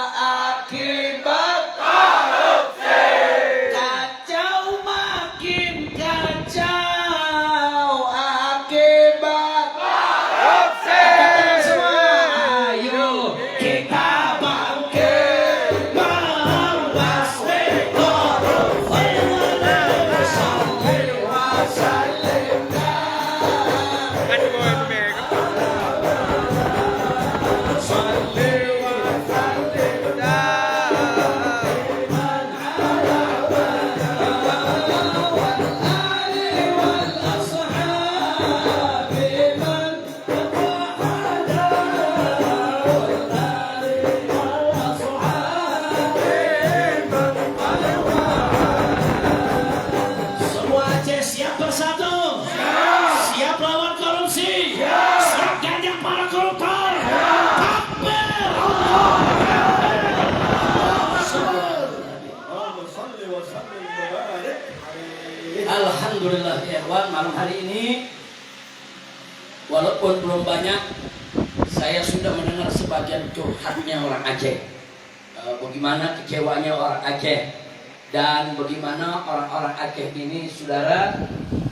akibat Korupsi. kacau makin kacau akibat Korupsi. semua ayo kita bangkit membasmi korupsi salli wa sallim salli wa sallim Semua Aceh siap bersatu, siap lawan korupsi, siap gajah para koruptor. Takbir! Alhamdulillah ya ikhwan, malam hari ini walaupun belum banyak, saya sudah mendengar sebagian curhatnya orang Aceh. Bagaimana kecewanya orang Aceh dan bagaimana orang-orang Aceh ini, saudara,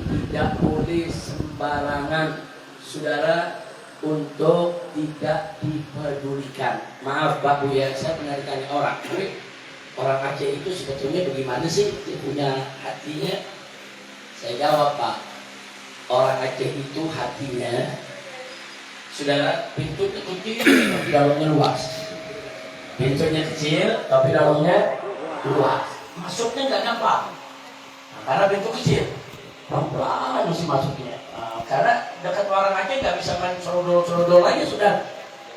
tidak boleh sembarangan, saudara, untuk tidak dipedulikan. Maaf Pak Bu ya, saya pernah ditanya orang, tapi orang Aceh itu sebetulnya bagaimana sih? Dia punya hatinya. Saya jawab Pak, orang Aceh itu hatinya, saudara, pintunya kecil tapi dalamnya luas. Pintunya kecil tapi dalamnya luas. Masuknya nggak gampang, karena pintu kecil, pelan-pelan mesti masuknya. Karena dekat orang Aceh nggak bisa main serodol-serodol aja, sudah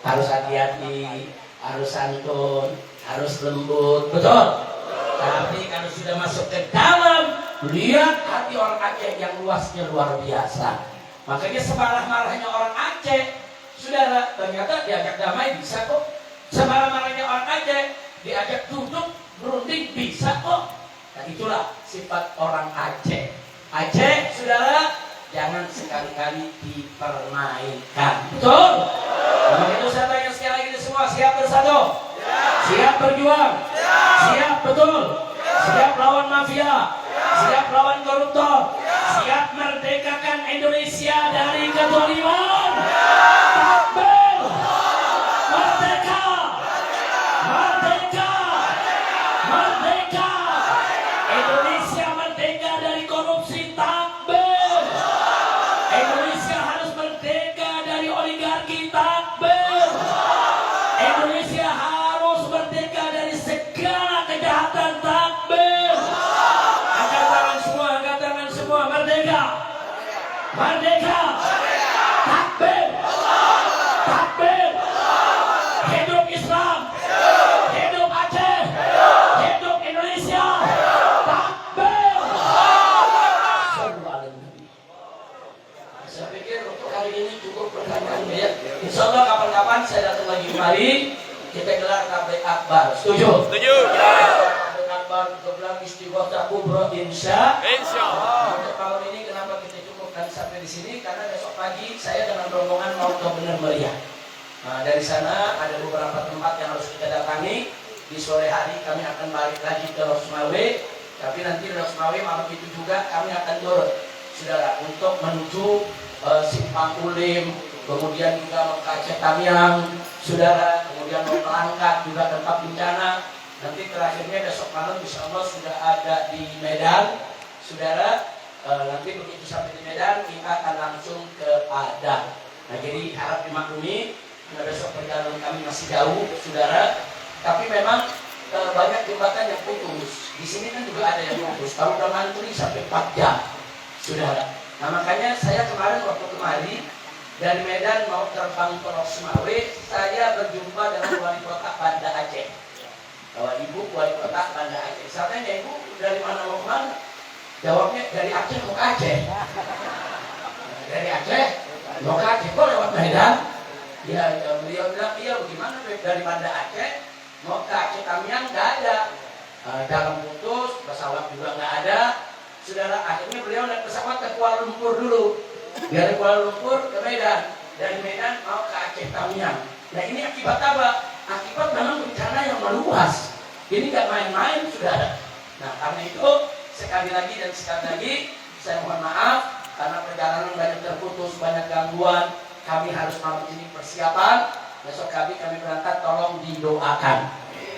harus hati-hati, harus santun, harus lembut, betul. Tapi kalau sudah masuk ke dalam, lihat hati orang Aceh yang luasnya luar biasa. Makanya semarah-marahnya orang Aceh, saudara, ternyata diajak damai bisa kok. Semarah-marahnya orang Aceh, diajak duduk berunding bisa kok. Dan itulah sifat orang Aceh. Aceh, saudara, jangan sekali-kali dipermainkan. Betul? Nah, itu saya tanya sekali lagi semua, siap bersatu? Siap berjuang? Siap betul? Siap lawan mafia? Siap lawan koruptor? Siap merdekakan Indonesia dari kezaliman? Takbir! Merdeka! Merdeka! Merdeka! Indonesia merdeka dari korupsi. Takbir! Indonesia harus merdeka dari oligarki. Takbir! Indonesia harus merdeka dari segala kejahatan. Takbir! Angkat tangan semua, angkat tangan semua. Merdeka! Merdeka! Takbir! Takbir! Hidup Islam! Hidup Aceh! Hidup Indonesia! Takbir! Sallu ala Nabi. Saya pikir untuk hari ini cukup pertanyaan ya. Insya Allah kapan-kapan saya datang lagi kemari, kita gelar tabligh akbar. Setuju? Setuju. Tabligh akbar gelar istighotsah kubra insya Insyaallah. Untuk malam ini kenapa kita cukupkan sampai di sini? Karena besok pagi saya dengan rombongan mau ke Bener Meriah. Nah, dari sana ada beberapa tempat yang harus kita datangi. Di sore hari kami akan balik lagi ke Losmawe. Tapi nanti di Losmawe malam itu juga kami akan turun, saudara, untuk menuju Simpang Ulim, kemudian juga mau ke Aceh Tamiang, saudara, kemudian mau ke Langkat juga tempat bencana. Nanti terakhirnya besok malam insya Allah sudah ada di Medan, saudara. Nanti begitu sampai di Medan kita akan langsung ke Padang. Nah, jadi harap dimaklumi karena besok perjalanan kami masih jauh, saudara. Tapi memang banyak jembatan yang putus. Di sini kan juga ada yang putus. Kalau udah mantri sampai 4 jam, saudara. Nah, makanya saya kemarin waktu kemari dari Medan mau terbang ke Losmawe, saya berjumpa dengan wali kota Banda Aceh. Bahwa ibu wali kota Banda Aceh. Saya tanya, ibu dari mana mau kemana? Jawabnya dari Aceh mau ke Aceh. Dari Aceh mau ke Aceh, kok lewat Medan? Ya, beliau bilang, iya bagaimana dari Banda Aceh mau ke Aceh Tamiang nggak ada. Dalam putus, pesawat juga nggak ada. Saudara, akhirnya beliau naik pesawat ke Kuala Lumpur dulu. Dari Kuala Lumpur ke Medan, dari Medan mau ke Aceh Tamiang. Nah ini akibat apa? Akibat memang bencana yang meluas. Ini nggak main-main, saudara. Nah karena itu sekali lagi saya mohon maaf karena perjalanan banyak terputus, banyak gangguan. Kami harus malam ini persiapan. Besok kami berangkat, tolong didoakan.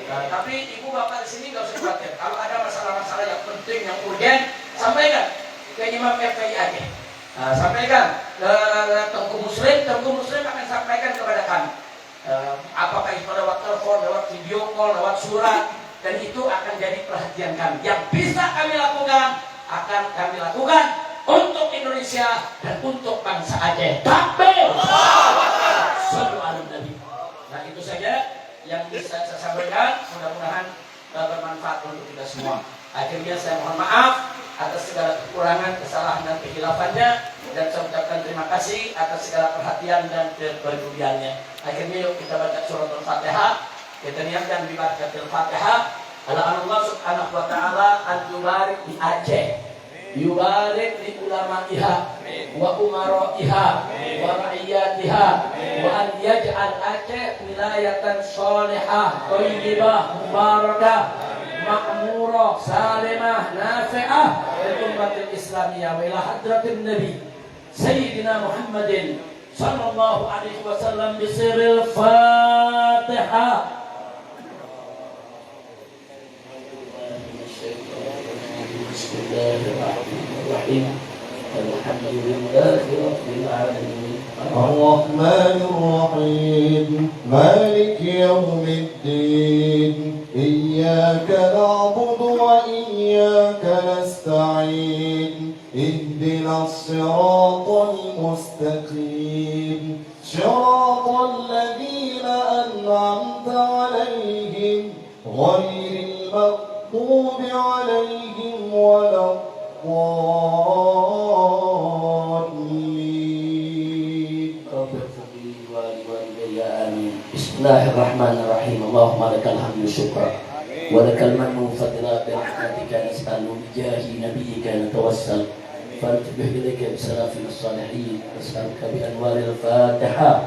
Nah, tapi ibu bapak di sini nggak usah khawatir. Kalau ada masalah-masalah yang penting, yang urgen, sampaikan ke Imam FPI Aceh. Sampaikan ke Tengku Muslim akan sampaikan kepada kami. Apakah itu lewat telepon, lewat video call, lewat surat, dan itu akan jadi perhatian kami. Yang bisa kami lakukan akan kami lakukan untuk Indonesia dan untuk bangsa Aceh. Takbir! Sallu ala Nabi. Nah itu saja yang bisa saya sampaikan. Mudah-mudahan bermanfaat untuk kita semua. Akhirnya saya mohon maaf atas segala kekurangan, kesalahan dan kehilafannya, dan saya ucapkan terima kasih atas segala perhatian dan kepeduliannya. Akhirnya yuk kita baca surat Al-Fatihah. Kita niatkan di barakatil Fatihah. Allah subhanahu wa ta'ala an yubarik di Aceh, yubarik di ulama'iha wa umaraiha wa ra'iyatiha, wa an yaj'al Aceh wilayatan sholihah thayyibah mubarakah ma'murah salimah nafi'ah lil ummatil islamiyah wa ila hadratin nabi sayyidina Muhammadin sallallahu alaihi wasallam bi sirril Fatihah. Bismillahirrahmanirrahim. Alhamdulillahi rabbil alamin. الرحمن الرحيم مالك يوم الدين إياك نعبد وإياك نستعين اهدنا الصراط المستقيم صراط الذين أنعمت عليهم غير المغضوب عليهم ولا Bismillahirrahmanirrahim. Allahumma lakal hamdu syukra wa lakal mannu fadla bi rahmatika nas'alu bi jahi nabiyyika natawassal fartubih ilaika bi salafil salihin nas'aluka bi anwaril fatihah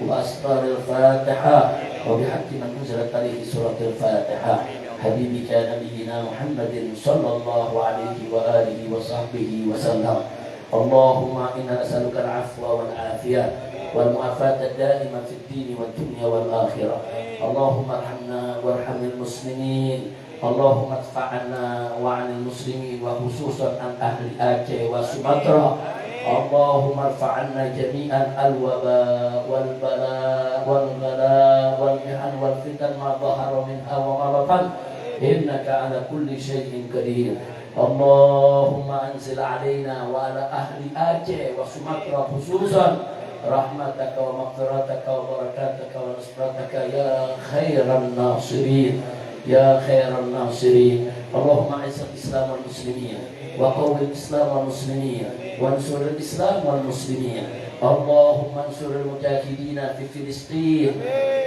wa asraril fatihah wa bi haqqi man unzilat alaihi suratul fatihah habibika nabiyyina Muhammadin sallallahu alaihi wa alihi wa sahbihi wa sallam. Allahumma inna nas'aluka al-afwa wal afiyah والمعافاة الدائمة في الدين والدنيا والآخرة. اللهم ارحمنا وارحم المسلمين. اللهم ادفع عنا وعن المسلمين وخصوصا عن أهل آكي وسمطرة. اللهم ارفع عنا جميعا الوباء والبلاء والغلاء والمحن والفتن ما ظهر منها وما بطن إنك على كل شيء قدير. اللهم أنزل علينا وعلى أهل آكي وسمطرة خصوصا rahmataka wa maghfirataka wa barakataka wa nasrataka ya khairan nasirin ya khairan nasirin. Allahumma a'izzal islam wal muslimin wa qawwil islam wal muslimin wa ansuril islam wal muslimin. Allahumma ansuril mujahidina fi Filistin.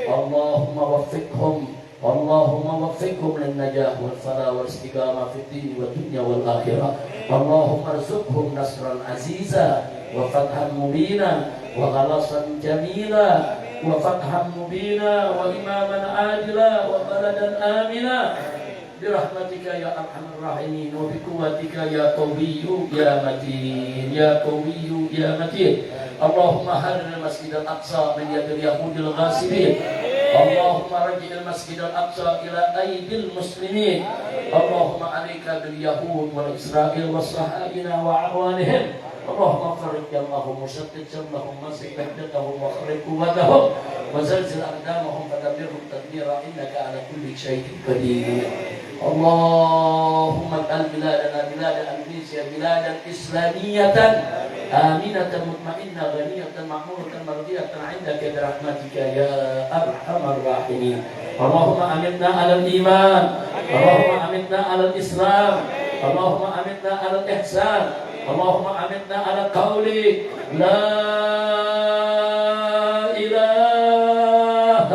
Allahumma waffiqhum Allahumma waffiqhum lin najah wal falah wal istiqamah fid din wad dunya wal akhirah. Allahumma arzuqhum nasran aziza wa fathan mubina wa khalasan jamila wa fathan mubina wa imaman adila wa baladan amina birahmatika ya arhamar rahimin wa biquwwatika ya qawiyyu ya matin ya qawiyyu ya matin. Allahumma hadir masjid al-aqsa min yadil yahudil ghasibin. Allahumma raji'il masjid al-aqsa ila aydil muslimin. Allahumma alayka bil yahud wal isra'il wa sahabina wa awanihim. اللهم فرج جمعهم وشتت شملهم ومسك وحدتهم واخرج قوتهم وزلزل اقدامهم فدمرهم تدميرا انك على كل شيء قدير. اللهم اجعل بلادنا بلاد اندونيسيا بلادا اسلاميه امنه مطمئنه غنيه معموره مرضيه عندك برحمتك يا ارحم الراحمين. اللهم امنا على الايمان. اللهم امنا على الاسلام. اللهم امنا على الاحسان. اللهم أمتنا على قول لا إله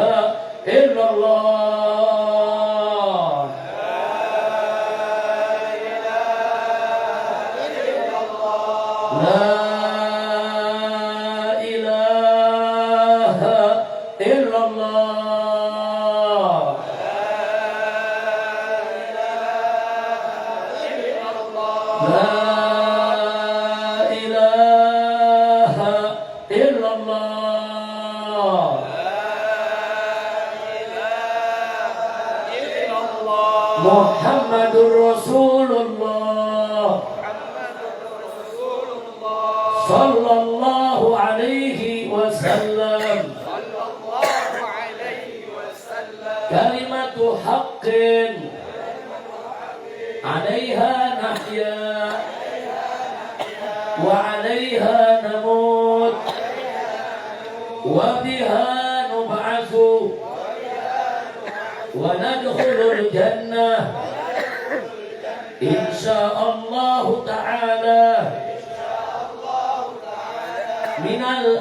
إلا الله. La ilaha illallah. Muhammadur Rasulullah sallallahu alaihi wasallam. Kalimatu haqqin 'alaiha nahya wa 'alaiha namut wa biha nub'atsu wa nadkhulul jannah insyaallah ta'ala minal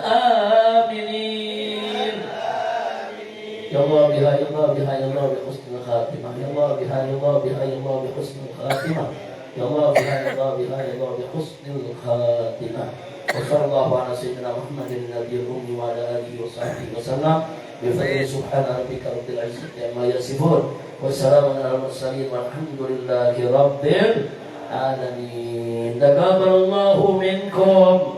aminin. Ya Allah biha ya Allah biha ya Allah bi husnul khatimah. Ya Allah biha ya Allah biha ya Allah bi husnul khatimah. Ya Allah biha ya Allah biha ya Allah bi husnul khatimah. Wa sallallahu ala sayyidina Muhammadin nabiyil ummi wa ala alihi wa sahbihi wa sallam. Bi fadli subhana rabbika rabbil izzati amma yasifun. Wa salamun alal mursalin walhamdulillahi rabbil alamin. Taqabbalallahu minkum.